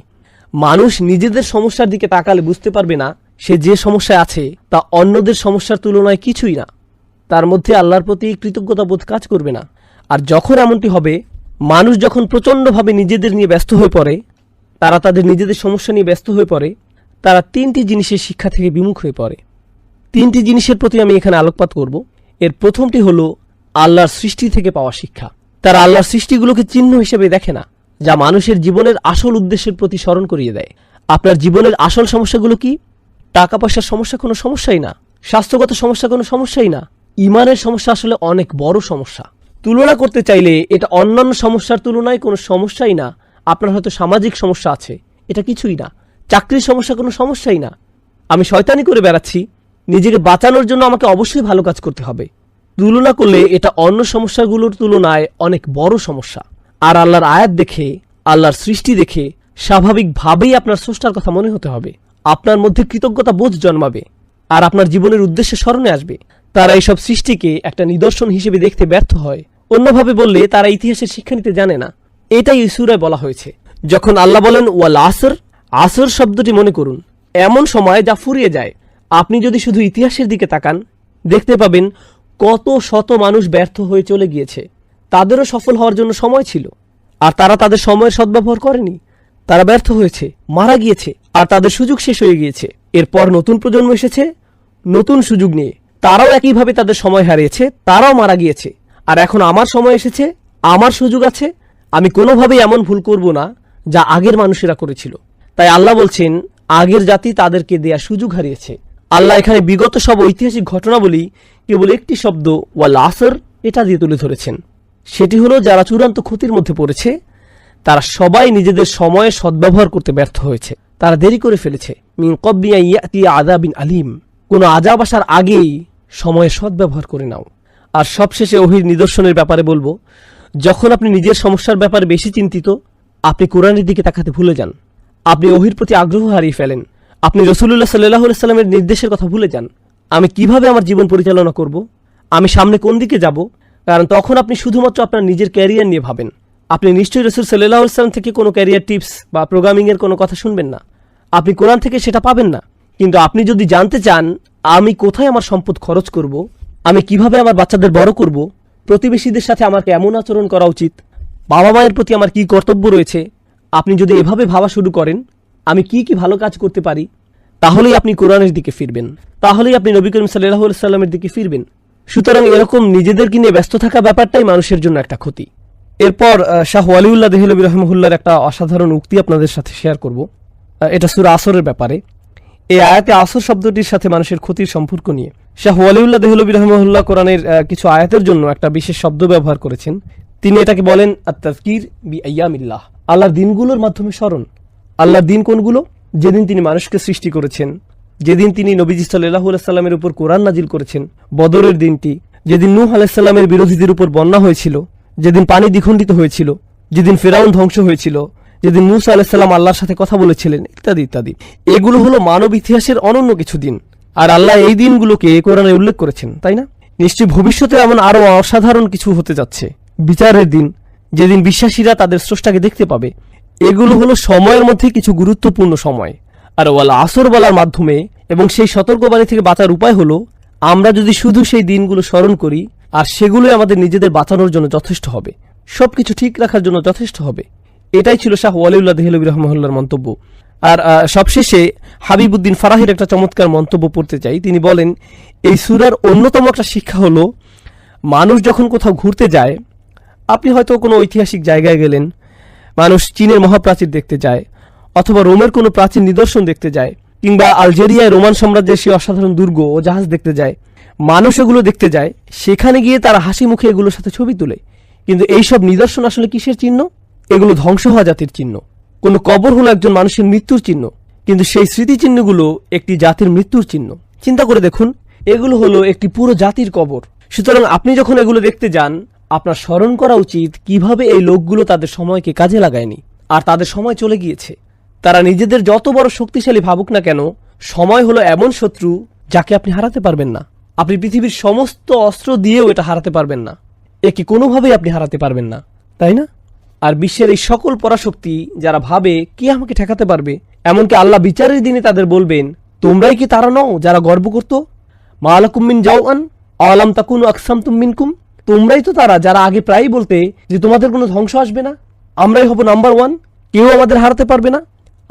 মানুষ নিজেদের সমস্যার দিকে তাকালে বুঝতে পারবে না সে যে সমস্যায় আছে তা অন্যদের সমস্যার তুলনায় কিছুই না। তার মধ্যে আল্লাহর প্রতি কৃতজ্ঞতা বোধ কাজ করবে না। আর যখন এমনটি হবে, মানুষ যখন প্রচণ্ডভাবে নিজেদের নিয়ে ব্যস্ত হয়ে পড়ে, তারা তাদের নিজেদের সমস্যা নিয়ে ব্যস্ত হয়ে পড়ে, তারা 3টি জিনিসের শিক্ষা থেকে বিমুখ হয়ে পড়ে। 3টি জিনিসের প্রতি আমি এখানে আলোকপাত করব। এর প্রথমটি হলো আল্লাহর সৃষ্টি থেকে পাওয়া শিক্ষা। তারা আল্লাহর সৃষ্টিগুলোকে চিহ্ন হিসেবে দেখে না, যা মানুষের জীবনের আসল উদ্দেশ্যের প্রতি স্মরণ করিয়ে দেয়। আপনার জীবনের আসল সমস্যাগুলো কি? টাকা পয়সার সমস্যা কোনো সমস্যাই না, স্বাস্থ্যগত সমস্যা কোনো সমস্যাই না, ইমানের সমস্যা আসলে অনেক বড় সমস্যা। তুলনা করতে চাইলে এটা অন্যান্য সমস্যার তুলনায় কোনো সমস্যাই না। আপনার হয়তো সামাজিক সমস্যা আছে, এটা কিছুই না। চাকরির সমস্যা কোনো সমস্যাই না। আমি শয়তানি করে বেড়াচ্ছি, নিজেকে বাঁচানোর জন্য আমাকে অবশ্যই ভালো কাজ করতে হবে। তুলনা করলে এটা অন্য সমস্যাগুলোর তুলনায় অনেক বড় সমস্যা। আর আল্লাহর আয়াত দেখে, আল্লাহর সৃষ্টি দেখে স্বাভাবিকভাবেই আপনার স্রষ্টার কথা মনে হতে হবে। আপনার মধ্যে কৃতজ্ঞতা বোধ জন্মাবে, আর আপনার জীবনের উদ্দেশ্যে স্মরণে আসবে। তারা এইসব সৃষ্টিকে একটা নিদর্শন হিসেবে দেখতে ব্যর্থ হয়। অন্যভাবে বললে তারা ইতিহাসের শিক্ষা নিতে জানে না। এটাই এই সূরায় বলা হয়েছে। যখন আল্লাহ বলেন ওয়াল আসর, আসর শব্দটি মনে করুন, এমন সময় যা ফুরিয়ে যায়। আপনি যদি শুধু ইতিহাসের দিকে তাকান, দেখতে পাবেন কত শত মানুষ ব্যর্থ হয়ে চলে গিয়েছে। তাদেরও সফল হওয়ার জন্য সময় ছিল, আর তারা তাদের সময়ের সদ্ব্যবহার করেনি। তারা ব্যর্থ হয়েছে, মারা গিয়েছে, আর তাদের সুযোগ শেষ হয়ে গিয়েছে। এরপর নতুন প্রজন্ম এসেছে নতুন সুযোগ নিয়ে, তারাও একইভাবে তাদের সময় হারিয়েছে, তারাও মারা গিয়েছে। আর এখন আমার সময় এসেছে, আমার সুযোগ আছে, আমি কোনোভাবেই এমন ভুল করব না যা আগের মানুষেরা করেছিল। তাই আল্লাহ বলছেন, আগের জাতি তাদেরকে দেয়া সুযোগ হারিয়েছে। আল্লাহ এখানে বিগত সব ঐতিহাসিক ঘটনাবলী কেবল একটি শব্দ ওয়াল আসর এটা দিয়ে তুলে ধরেছেন। সেটি হলো, যারা চূড়ান্ত ক্ষতির মধ্যে পড়েছে, তারা সবাই নিজেদের সময়ে সদ্ব্যবহার করতে ব্যর্থ হয়েছে। তারা দেরি করে ফেলেছে। মিন ক্বাবলি আন ইয়াতিয়া আযাবিন আলীম, কোনো আযাব আসার আগেই সময়ের সদ্ব্যবহার করে নাও। আর সবশেষে ওহীর নিদর্শনের ব্যাপারে বলবো, যখন আপনি নিজের সমস্যার ব্যাপারে বেশি চিন্তিত, আপনি কোরআনের দিকে তাকাতে ভুলে যান। আপনি ওহীর প্রতি আগ্রহ হারিয়ে ফেলেন। আপনি রাসূলুল্লাহ সাল্লাল্লাহু আলাইহি ওয়াসাল্লামের নির্দেশের কথা ভুলে যান। আমি কিভাবে আমার জীবন পরিচালনা করব, আমি সামনে কোন দিকে যাব, কারণ তখন আপনি শুধুমাত্র আপনার নিজের ক্যারিয়ার নিয়ে ভাবেন। আপনি নিশ্চয়ই রাসূল সাল্লাল্লাহু আলাইহি ওয়াসাল্লাম থেকে কোনো ক্যারিয়ার টিপস বা প্রোগ্রামিং এর কোনো কথা শুনবেন না। আপনি কোরআন থেকে সেটা পাবেন না। কিন্তু আপনি যদি জানতে চান আমি কোথায় আমার সম্পদ খরচ করব, আমি কিভাবে আমার বাচ্চাদের বড় করব, প্রতিবেশীদের সাথে আমার কেমন আচরণ করা উচিত, বাবা মায়ের প্রতি আমার কি কর্তব্য রয়েছে, আপনি যদি এভাবে ভাবা শুরু করেন আমি কি কি ভালো কাজ করতে পারি, তাহলেই আপনি কোরআনের দিকে ফিরবেন, তাহলেই আপনি নবী করিম সাল্লাল্লাহু আলাইহি ওয়াসাল্লামের দিকে ফিরবেন। সুতরাং এরকম নিজেদেরকে নিয়ে ব্যস্ত থাকা ব্যাপারটাই মানুষের জন্য একটা ক্ষতি। এরপর শাহ ওয়ালিউল্লাহ দেহলভী রহমহুল্লাহর একটা অসাধারণ উক্তি আপনাদের সাথে শেয়ার করব। এটা সূরা আসরের ব্যাপারে। এই আয়াতে আসর শব্দটির সাথে মানুষের ক্ষতির সম্পর্ক নিয়ে শাহ ওয়ালিউল্লাহ দেহলভী রহমহুল্লাহ কোরআনের কিছু আয়াতের জন্য একটা বিশেষ শব্দ ব্যবহার করেছেন। তিনি এটাকে বলেন আত-তাযকির বিআইয়ামিল্লাহ, আল্লাহর দিনগুলোর মাধ্যমে স্মরণ। আল্লাহর দিন কোনগুলো? যেদিন তিনি মানুষকে সৃষ্টি করেছেন, যেদিন তিনি নবীজি সাল্লাল্লাহু আলাইহি সাল্লামের উপর কোরআন নাজিল করেছেন, বদরের দিনটি, যেদিন নূহ আলাইহিস সালামের বিরোধীদের উপর বন্যা হয়েছিল, যেদিন পানি দ্বিখণ্ডিত হয়েছিল, যেদিন ফিরআউন ধ্বংস হয়েছিল, যেদিন মূসা আলাইহিস সালাম আল্লাহর সাথে কথা বলেছিলেন, ইত্যাদি ইত্যাদি। এগুলো হলো মানব ইতিহাসের অনন্য কিছু দিন, আর আল্লাহ এই দিনগুলোকে কোরআনে উল্লেখ করেছেন, তাই না? নিশ্চয়ই ভবিষ্যতে এমন আরো অসাধারণ কিছু হতে যাচ্ছে। বিচারের দিন, যেদিন বিশ্বাসীরা তাদের স্রষ্টাকে দেখতে পাবে। এগুলো হলো সময়ের মধ্যে কিছু গুরুত্বপূর্ণ সময়। আর ওয়াল আসর বলার মাধ্যমে এবং সেই সতর্কবাণী থেকে বাঁচার উপায় হলো আমরা যদি শুধু সেই দিনগুলো স্মরণ করি, আর সেগুলোই আমাদের নিজেদের বাঁচানোর জন্য যথেষ্ট হবে, সবকিছু ঠিক রাখার জন্য যথেষ্ট হবে। এটাই ছিল শাহ ওয়ালিউল্লাহ দেহলভী রহমহুল্লাহর মন্তব্য। আর সবশেষে হাবিবুদ্দিন ফারাহির একটা চমৎকার মন্তব্য পড়তে চাই। তিনি বলেন, এই সূরার অন্যতম একটা শিক্ষা হলো, মানুষ যখন কোথাও ঘুরতে যায়, আপনি হয়তো কোনো ঐতিহাসিক জায়গায় গেলেন, মানুষ চীনের মহাপ্রাচীর দেখতে যায়, অথবা রোমের কোনো প্রাচীন নিদর্শন দেখতে যায়, কিংবা আলজেরিয়ায় রোমান সাম্রাজ্যের সেই অসাধারণ দুর্গ ও জাহাজ দেখতে যায়। মানুষ এগুলো দেখতে যায়, সেখানে গিয়ে তারা হাসি মুখে এগুলোর সাথে ছবি তুলে। কিন্তু এইসব নিদর্শন আসলে কিসের চিহ্ন? এগুলো ধ্বংস হওয়া জাতির চিহ্ন। কোনো কবর হলো একজন মানুষের মৃত্যুর চিহ্ন, কিন্তু সেই স্মৃতিচিহ্নগুলো একটি জাতির মৃত্যুর চিহ্ন। চিন্তা করে দেখুন, এগুলো হলো একটি পুরো জাতির কবর। সুতরাং আপনি যখন এগুলো দেখতে যান, আপনার স্মরণ করা উচিত কিভাবে এই লোকগুলো তাদের সময়কে কাজে লাগায়নি, আর তাদের সময় চলে গিয়েছে। তারা নিজেদের যত বড় শক্তিশালী ভাবুক না কেন, সময় হলো এমন শত্রু যাকে আপনি হারাতে পারবেন না। আপনি পৃথিবীর সমস্ত অস্ত্র দিয়েও এটা হারাতে পারবেন না, একে কোনোভাবেই আপনি হারাতে পারবেন না, তাই না? আর বিশ্বের এই সকল পরাশক্তি যারা ভাবে কে আমাকে ঠেকাতে পারবে, এমনকি আল্লাহ বিচারের দিনে তাদের বলবেন, তোমরাই কি তারা নও যারা গর্ব করত? মা লাকুম মিন জাওআন আলাম তাকুনু আকসামতুম মিনকুম, তোমরাই তো তারা যারা আগে প্রায়ই বলতে যে তোমাদের কোনো ধ্বংস আসবে না, আমরাই হব নাম্বার ওয়ান, কেউ আমাদের হারাতে পারবে না।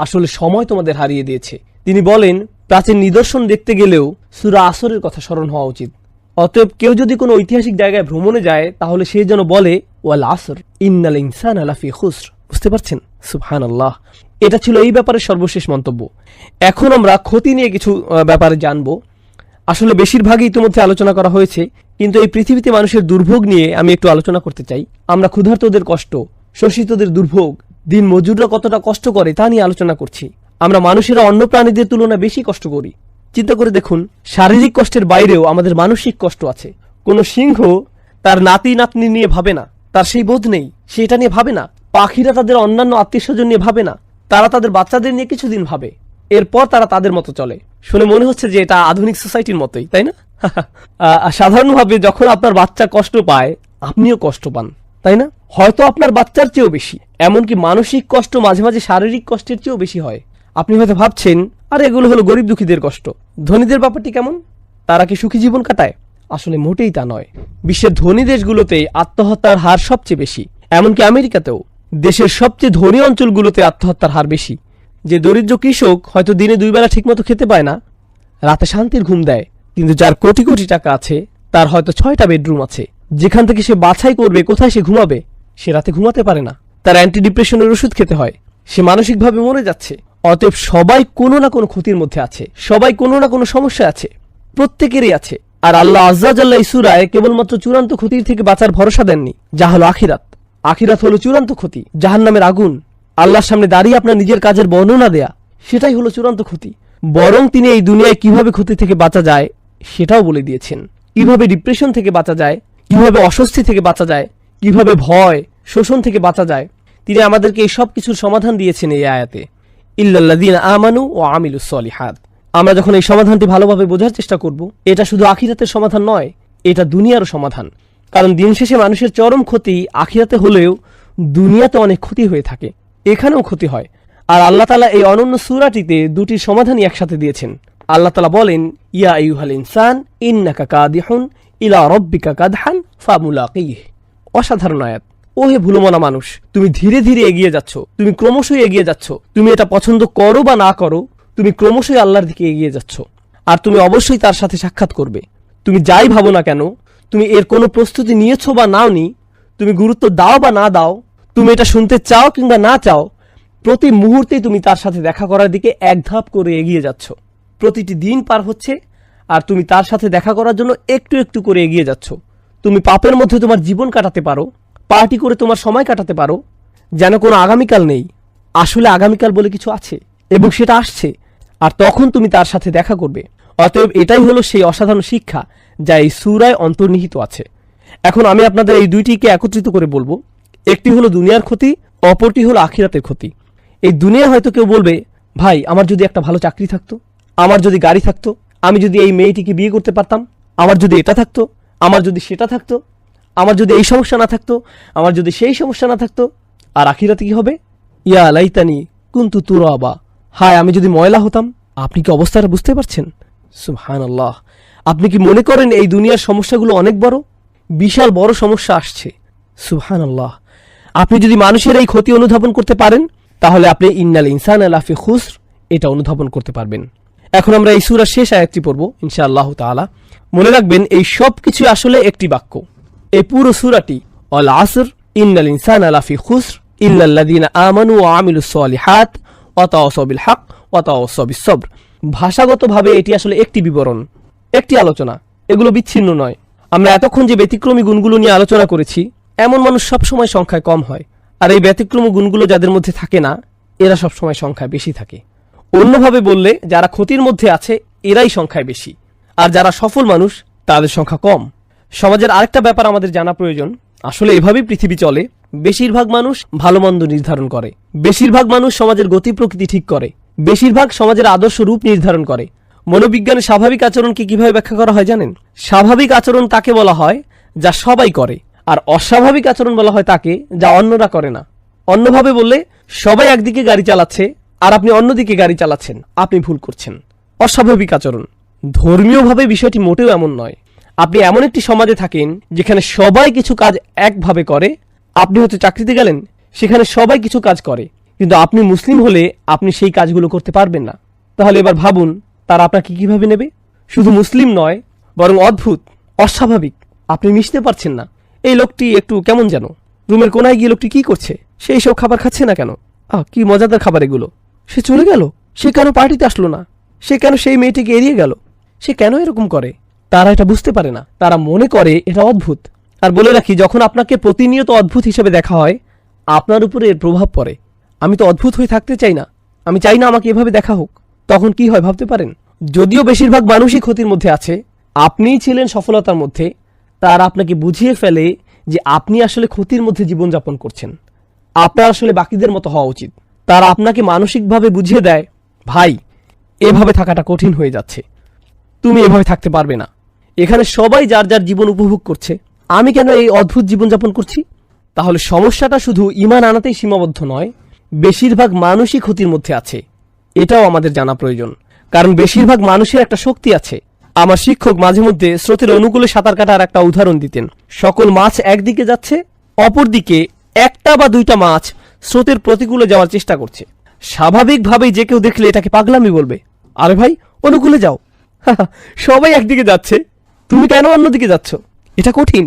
আসলে সময় তোমাদের হারিয়ে দিয়েছে। তিনি বলেন, প্রাচীন নিদর্শন দেখতে গেলেও সূরা আসরের কথা স্মরণ হওয়া উচিত। অতএব কেউ যদি কোনো ঐতিহাসিক জায়গায় ভ্রমণে যায়, তাহলে সে যেন বলে ওয়াল আসর ইন্নাল ইনসানা লাফি খুসর। বুঝতে পারছেন? সুবহানাল্লাহ। এটা ছিল এই ব্যাপারে সর্বশেষ মন্তব্য। এখন আমরা ক্ষতি নিয়ে কিছু ব্যাপারে জানবো। আসলে বেশিরভাগই ইতিমধ্যে আলোচনা করা হয়েছে, কিন্তু এই পৃথিবীতে মানুষের দুর্ভোগ নিয়ে আমি একটু আলোচনা করতে চাই। আমরা ক্ষুধার্তদের কষ্ট, শোষিতদের দুর্ভোগ, দিন মজুররা কতটা কষ্ট করে তা নিয়ে আলোচনা করছি। আমরা মানুষেরা অন্য প্রাণীদের তুলনায় বেশি কষ্ট করি। চিন্তা করে দেখুন, শারীরিক কষ্টের বাইরেও আমাদের মানসিক কষ্ট আছে। কোনো সিংহ তার নাতি নাতনি নিয়ে ভাবে না, তার সেই বোধ নেই, সে এটা নিয়ে ভাবে না। পাখিরা তাদের অন্যান্য আত্মীয় স্বজন নিয়ে ভাবে না, তারা তাদের বাচ্চাদের নিয়ে কিছুদিন ভাবে, এরপর তারা তাদের মতো চলে। শুনে মনে হচ্ছে যে এটা আধুনিক সোসাইটির মতোই, তাই না? সাধারণভাবে যখন আপনার বাচ্চা কষ্ট পায়, আপনিও কষ্ট পান, তাই না? হয়তো আপনার বাচ্চার চেয়েও বেশি। এমনকি মানসিক কষ্ট মাঝে মাঝে শারীরিক কষ্টের চেয়েও বেশি হয়। আপনি হয়তো ভাবছেন, আর এগুলো হলো গরিব দুঃখীদের কষ্ট, ধনীদের ব্যাপারটি কেমন? তারা কি সুখী জীবন কাটায়? আসলে মোটেই তা নয়। বিশ্বের ধনী দেশগুলোতে আত্মহত্যার হার সবচেয়ে বেশি, এমনকি আমেরিকাতেও। দেশের সবচেয়ে ধনী অঞ্চলগুলোতে আত্মহত্যার হার বেশি। যে দরিদ্র কৃষক হয়তো দিনে 2 বেলা ঠিকমতো খেতে পায় না, রাতে শান্তির ঘুম দেয়, কিন্তু যার কোটি কোটি টাকা আছে, তার হয়তো 6টা বেডরুম আছে, যেখান থেকে সে বাছাই করবে কোথায় সে ঘুমাবে, সে রাতে ঘুমাতে পারে না, তার অ্যান্টি ডিপ্রেশনের ওষুধ খেতে হয়, সে মানসিকভাবে মরে যাচ্ছে। অতএব সবাই কোনো না কোনো ক্ষতির মধ্যে আছে, সবাই কোনো না কোনো সমস্যা আছে, প্রত্যেকেরই আছে। আর আল্লাহ আজ্জা ওয়া জাল্লা এই সূরায় কেবলমাত্র চূড়ান্ত ক্ষতির থেকে বাঁচার ভরসা দেননি, যা হলো আখিরাত। আখিরাত হলো চূড়ান্ত ক্ষতি, জাহান্নামের আগুন। আল্লাহর সামনে দাঁড়িয়ে আপনার নিজের কাজের বর্ণনা দেয়া, সেটাই হলো চূড়ান্ত ক্ষতি। বরং তিনি এই দুনিয়ায় কিভাবে ক্ষতি থেকে বাঁচা যায় সেটাও বলে দিয়েছেন। কিভাবে ডিপ্রেশন থেকে বাঁচা যায়, কিভাবে অস্বস্তি থেকে বাঁচা যায়, কিভাবে ভয় শোষণ থেকে বাঁচা যায়, তিনি আমাদেরকে এই সব কিছুর সমাধান দিয়েছেন এই আয়াতে। ইল্লাল্লাযীনা আমানু ওয়া আমিলুস সলিহাত। আমরা যখন এই সমাধানটি ভালোভাবে বোঝার চেষ্টা করব, এটা শুধু আখিরাতের সমাধান নয়, এটা দুনিয়ারও সমাধান। কারণ দিন শেষে মানুষের চরম ক্ষতি আখিরাতে হলেও দুনিয়াতে অনেক ক্ষতি হয়ে থাকে, এখানেও ক্ষতি হয়। আর আল্লাহ তাআলা এই অনন্য সূরাটিতে দুটির সমাধানই একসাথে দিয়েছেন। আল্লাহ তাআলা বলেন, ইয়া আইয়ুহাল ইনসান ইন্নাকা কাদিহুন ইলা রাব্বিকা কাদহান ফামুলাকিহ। অসাধারণ আয়াত। ওহে ভুলমনা মানুষ, তুমি ধীরে ধীরে এগিয়ে যাচ্ছ, তুমি ক্রমশই এগিয়ে যাচ্ছ। তুমি এটা পছন্দ করো বা না করো, তুমি ক্রমশই আল্লাহর দিকে এগিয়ে যাচ্ছ, আর তুমি অবশ্যই তার সাথে সাক্ষাৎ করবে। তুমি যাই ভাবো না কেন, তুমি এর কোনো প্রস্তুতি নিয়েছো বা নাওনি, তুমি গুরুত্ব দাও বা না দাও, তুমি এটা শুনতে চাও কিংবা না চাও, প্রতি মুহূর্তে তুমি তার সাথে দেখা করার দিকে এক ধাপ করে এগিয়ে যাচ্ছ। প্রতিটি দিন পার হচ্ছে আর তুমি তার সাথে দেখা করার জন্য একটু একটু করে এগিয়ে যাচ্ছ। তুমি পাপের মধ্যে তোমার জীবন কাটাতে পারো, পার্টি করে তোমার সময় কাটাতে পারো, যেন কোনো আগামীকাল নেই। আসলে আগামীকাল বলে কিছু আছে এবং সেটা আসছে, আর তখন তুমি তার সাথে দেখা করবে। অতএব এটাই হলো সেই অসাধারণ শিক্ষা যা এই সূরায় অন্তর্নিহিত আছে। এখন আমি আপনাদের এই দুইটিকে একত্রিত করে বলবো। একটি হলো দুনিয়ার ক্ষতি, অপরটি হলো আখিরাতের ক্ষতি। এই দুনিয়া হয়তো কেউ বলবে, ভাই আমার যদি একটা ভালো চাকরি থাকতো, আমার যদি গাড়ি থাকতো, আমি যদি এই মেয়েটিকে বিয়ে করতে পারতাম, আমার যদি এটা থাকতো, আমার যদি সেটা থাকতো, আমার যদি এই সমস্যা না থাকতো, আমার যদি সেই সমস্যা না থাকতো। আর আখিরাতে কি হবে? ইয়া লাইতানি কুনতু তুরাবা, হায় আমি যদি ময়লা হতাম। আপনি কি অবস্থাটা বুঝতে পারছেন? সুবহানাল্লাহ। আপনি কি মনে করেন এই দুনিয়ার সমস্যাগুলো অনেক বড়? বিশাল বড় সমস্যা আসছে। সুবহানাল্লাহ। আপনি যদি মানুষের এই ক্ষতি অনুধাবন করতে পারেন, তাহলে আপনি ইন্নাল ইনসানা লাফি খুসর এটা অনুধাবন করতে পারবেন। এখন আমরা এই সূরার শেষ আয়াতটি পড়ব ইনশাআল্লাহ তাআলা। মনে রাখবেন এই সব কিছু আসলে একটি বাক্য। এই পুরো সূরাটি আল আসর ইন্নাল ইনসানা লাফি খুসর ইল্লাল্লাযীনা আমানু ওয়া আমিলুস সালিহাত ওয়া তাওয়াসাউ বিল হক ওয়া তাওয়াসাউ বিস সবর। ভাষাগতভাবে এটি আসলে একটি বিবরণ, একটি আলোচনা, এগুলো বিচ্ছিন্ন নয়। আমরা এতক্ষণ যে ব্যতিক্রমী গুণগুলো নিয়ে আলোচনা করেছি, এমন মানুষ সবসময় সংখ্যায় কম হয়, আর এই ব্যতিক্রমী গুণগুলো যাদের মধ্যে থাকে না, এরা সবসময় সংখ্যায় বেশি থাকে। অন্যভাবে বললে, যারা ক্ষতির মধ্যে আছে এরাই সংখ্যায় বেশি, আর যারা সফল মানুষ তাদের সংখ্যা কম। সমাজের আরেকটা ব্যাপার আমাদের জানা প্রয়োজন। আসলে এভাবেই পৃথিবী চলে। বেশিরভাগ মানুষ ভালো মন্দ নির্ধারণ করে, বেশিরভাগ মানুষ সমাজের গতি প্রকৃতি ঠিক করে, বেশিরভাগ সমাজের আদর্শ রূপ নির্ধারণ করে। মনোবিজ্ঞানে স্বাভাবিক আচরণকে কিভাবে ব্যাখ্যা করা হয় জানেন? স্বাভাবিক আচরণ তাকে বলা হয় যা সবাই করে, আর অস্বাভাবিক আচরণ বলা হয় তাকে যা অন্যরা করে না। অন্যভাবে বললে, সবাই একদিকে গাড়ি চালাচ্ছে আর আপনি অন্যদিকে গাড়ি চালাচ্ছেন, আপনি ভুল করছেন। অস্বাভাবিক আচরণ। ধর্মীয়ভাবে বিষয়টি মোটেও এমন নয়। আপনি এমন একটি সমাজে থাকেন যেখানে সবাই কিছু কাজ একভাবে করে। আপনি হয়তো চাকরিতে গেলেন, সেখানে সবাই কিছু কাজ করে, কিন্তু আপনি মুসলিম হলে আপনি সেই কাজগুলো করতে পারবেন না। তাহলে এবার ভাবুন, তারা আপনাকে কিভাবে নেবে? শুধু মুসলিম নয়, বরং অদ্ভুত, অস্বাভাবিক। আপনি মিশতে পারছেন না। এই লোকটি একটু কেমন যেন, রুমের কোনায় গিয়ে লোকটি কি করছে? সে এইসব খাবার খাচ্ছে না কেন? কি মজাদার খাবার এগুলো। সে চলে গেল, সে কেন পার্টিতে আসলো না? সে কেন সেই মেয়েটিকে এড়িয়ে গেল? সে কেন এরকম করে? তারা এটা বুঝতে পারে না, তারা মনে করে এটা অদ্ভুত। আর বলে রাখি, যখন আপনাকে প্রতিনিয়ত অদ্ভুত হিসেবে দেখা হয়, আপনার উপরে এর প্রভাব পড়ে। আমি তো অদ্ভুত হয়ে থাকতে চাই না, আমি চাই না আমাকে এভাবে দেখা হোক। তখন কি হয় ভাবতে পারেন? যদিও বেশিরভাগ মানুষই ক্ষতির মধ্যে আছে, আপনিই ছিলেন সফলতার মধ্যে, তারা আপনাকে বুঝিয়ে ফেলে যে আপনি আসলে ক্ষতির মধ্যে জীবনযাপন করছেন। আপনার আসলে বাকিদের মতো হওয়া উচিত। তারা আপনাকে মানসিকভাবে বুঝিয়ে দেয়, ভাই এভাবে থাকাটা কঠিন হয়ে যাচ্ছে, তুমি এভাবে থাকতে পারবে না। এখানে সবাই যার যার জীবন উপভোগ করছে, আমি কেন এই অদ্ভুত জীবনযাপন করছি? তাহলে সমস্যাটা শুধু ঈমান আনাতেই সীমাবদ্ধ নয়, বেশিরভাগ মানুষই ক্ষতির মধ্যে আছে, এটাও আমাদের জানা প্রয়োজন। কারণ বেশিরভাগ মানুষের একটা শক্তি আছে। আমার শিক্ষক মাঝে মধ্যে স্রোতের অনুকূলে সাঁতার কাটার একটা উদাহরণ দিতেন। সকল মাছ একদিকে যাচ্ছে, অপরদিকে একটা বা দুইটা মাছ স্রোতের প্রতিকূলে যাওয়ার চেষ্টা করছে। স্বাভাবিকভাবেই যে কেউ দেখলে এটাকে পাগলামি বলবে, আরে ভাই অনুকূলে যাও, সবাই একদিকে যাচ্ছে, তুমি কেন অন্যদিকে যাচ্ছ? এটা কঠিন,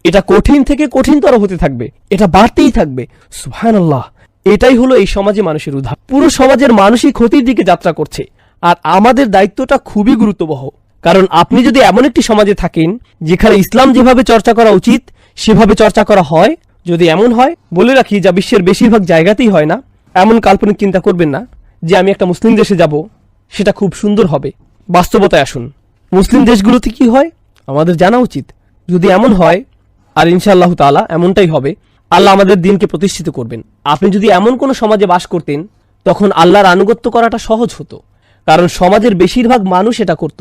এটা কঠিন থেকে কঠিনতর হতে থাকবে, এটা বাড়তেই থাকবে। সুবহানাল্লাহ। এটাই হলো এই সমাজে মানুষের উদাহরণ। পুরো সমাজের মানুষই ক্ষতির দিকে যাত্রা করছে, আর আমাদের দায়িত্বটা খুবই গুরুত্ববহ। কারণ আপনি যদি এমন একটি সমাজে থাকেন যেখানে ইসলাম যেভাবে চর্চা করা উচিত সেভাবে চর্চা করা হয়, যদি এমন হয়, বলে রাখি যা বিশ্বের বেশিরভাগ জায়গাতেই হয় না, এমন কাল্পনিক চিন্তা করবেন না যে আমি একটা মুসলিম দেশে যাব, সেটা খুব সুন্দর হবে। বাস্তবতায় আসুন, মুসলিম দেশগুলোতে কি হয় আমাদের জানা উচিত। যদি এমন হয়, আর ইনশাআল্লাহ তাআলা এমনটাই হবে, আল্লাহ আমাদের দিনকে প্রতিষ্ঠিত করবেন। আপনি যদি এমন কোন সমাজে বাস করতেন, তখন আল্লাহর আনুগত্য করাটা সহজ হতো, কারণ সমাজের বেশিরভাগ মানুষ এটা করত।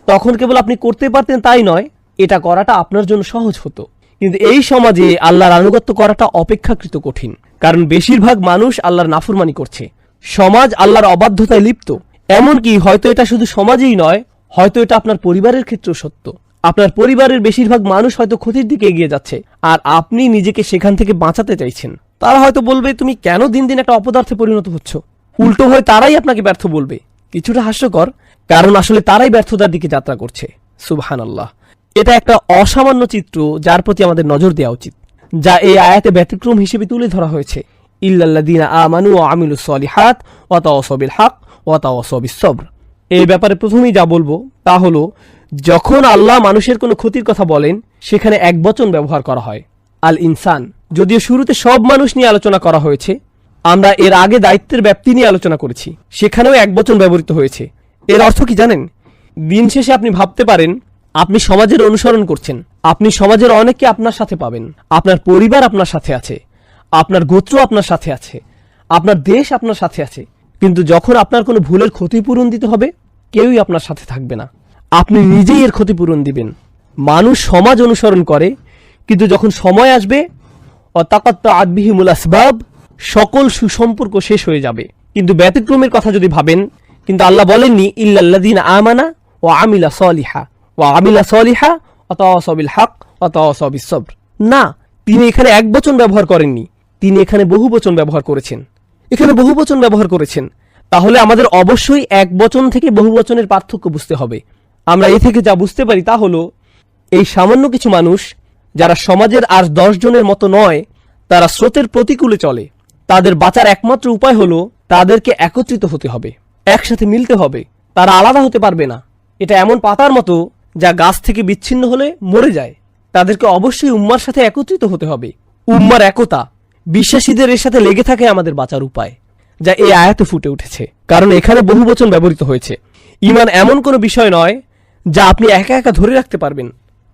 তখন কেবল আপনি করতে পারতেন তাই নয়, এটা করাটা আপনার জন্য সহজ হতো। কিন্তু এই সমাজে আল্লাহর আনুগত্য করাটা অপেক্ষাকৃত কঠিন, কারণ বেশিরভাগ মানুষ আল্লাহর নাফরমানি করছে। সমাজ আল্লাহর অবাধ্যতায় লিপ্ত। এমনকি হয়তো এটা শুধু সমাজেই নয়, হয়তো এটা আপনার পরিবারের ক্ষেত্রেও সত্য। আপনার পরিবারের বেশিরভাগ মানুষ হয়তো ক্ষতির দিকে এগিয়ে যাচ্ছে, আর আপনি নিজেকে সেখান থেকে বাঁচাতে চাইছেন। তারা হয়তো বলবে, তুমি কেন দিন দিন একটা অপদার্থে পরিণত হচ্ছ? উল্টো হয়ে তারাই আপনাকে ব্যর্থ বলবে। কিছুটা হাস্যকর, কারণ আসলে তারাই ব্যর্থতার দিকে যাত্রা করছে। সুবহানাল্লাহ। এটা একটা অসামান্য চিত্র যার প্রতি আমাদের নজর দেওয়া উচিত। যা এই আয়াতে ব্যতিক্রম হিসেবে তুলে ধরা হয়েছে। ইল্লাল্লাযীনা আমানু ওয়া আমিলুস সলিহাত ওয়া তাওয়াসাউ বিল হক ওয়া তাওয়াসাউ বিস সবর। এই ব্যাপারে প্রথমেই যা বলবো তা হলো, যখন আল্লাহ মানুষের কোনো ক্ষতির কথা বলেন সেখানে একবচন ব্যবহার করা হয়, আল ইনসান। যদিও শুরুতে সব মানুষ নিয়ে আলোচনা করা হয়েছে, আমরা এর আগে দায়িত্বের ব্যাপ্তি নিয়ে আলোচনা করেছি, সেখানেও একবচন ব্যবহৃত হয়েছে। এর অর্থ কি জানেন? দিন শেষে আপনি ভাবতে পারেন আপনি সমাজের অনুসরণ করছেন, আপনি সমাজের অনেককে আপনার সাথে পাবেন, আপনার পরিবার আপনার সাথে আছে, আপনার গোত্র আপনার সাথে আছে, আপনার দেশ আপনার সাথে আছে, কিন্তু যখন আপনার কোনো ভুলের ক্ষতিপূরণ দিতে হবে কেউই আপনার সাথে থাকবে না, আপনি নিজেই এর ক্ষতিপূরণ দিবেন। মানুষ সমাজ অনুসরণ করে, কিন্তু যখন সময় আসবে অতাকাত্তাআত বিহিমুল আসবাব, সকল সুসম্পর্ক শেষ হয়ে যাবে। কিন্তু ব্যতিক্রমের কথা যদি ভাবেন, কিন্তু আল্লাহ বলেননি ইল্লাল্লাযীনা আমানা ওয়া আমিলা সলিহা ওয়া আমিলা সলিহা ওয়া তাওয়াসাউ বিল হক ওয়া তাওয়াসাউ বিস সবর। না, তিনি এখানে একবচন ব্যবহার করেননি, তিনি এখানে বহুবচন ব্যবহার করেছেন। এখানে বহুবচন ব্যবহার করেছেন, তাহলে আমাদের অবশ্যই একবচন থেকে বহুবচনের পার্থক্য বুঝতে হবে। আমরা এ থেকে যা বুঝতে পারি তা হলো, এই সামান্য কিছু মানুষ যারা সমাজের আর 10 জনের মতো নয়, তারা স্রোতের প্রতিকূলে চলে, তাদের বাঁচার একমাত্র উপায় হলো তাদেরকে একত্রিত হতে হবে, একসাথে মিলতে হবে। তারা আলাদা হতে পারবে না। এটা এমন পাতার মতো যা গাছ থেকে বিচ্ছিন্ন হলে মরে যায়। তাদেরকে অবশ্যই উম্মার সাথে একত্রিত হতে হবে। উম্মার একতা, বিশ্বাসীদের এর সাথে লেগে থাকে আমাদের বাঁচার উপায়, যা এই আয়াতে ফুটে উঠেছে। কারণ এখানে বহুবচন ব্যবহৃত হয়েছে। ঈমান এমন কোনো বিষয় নয় যা আপনি একা একা ধরে রাখতে পারবেন।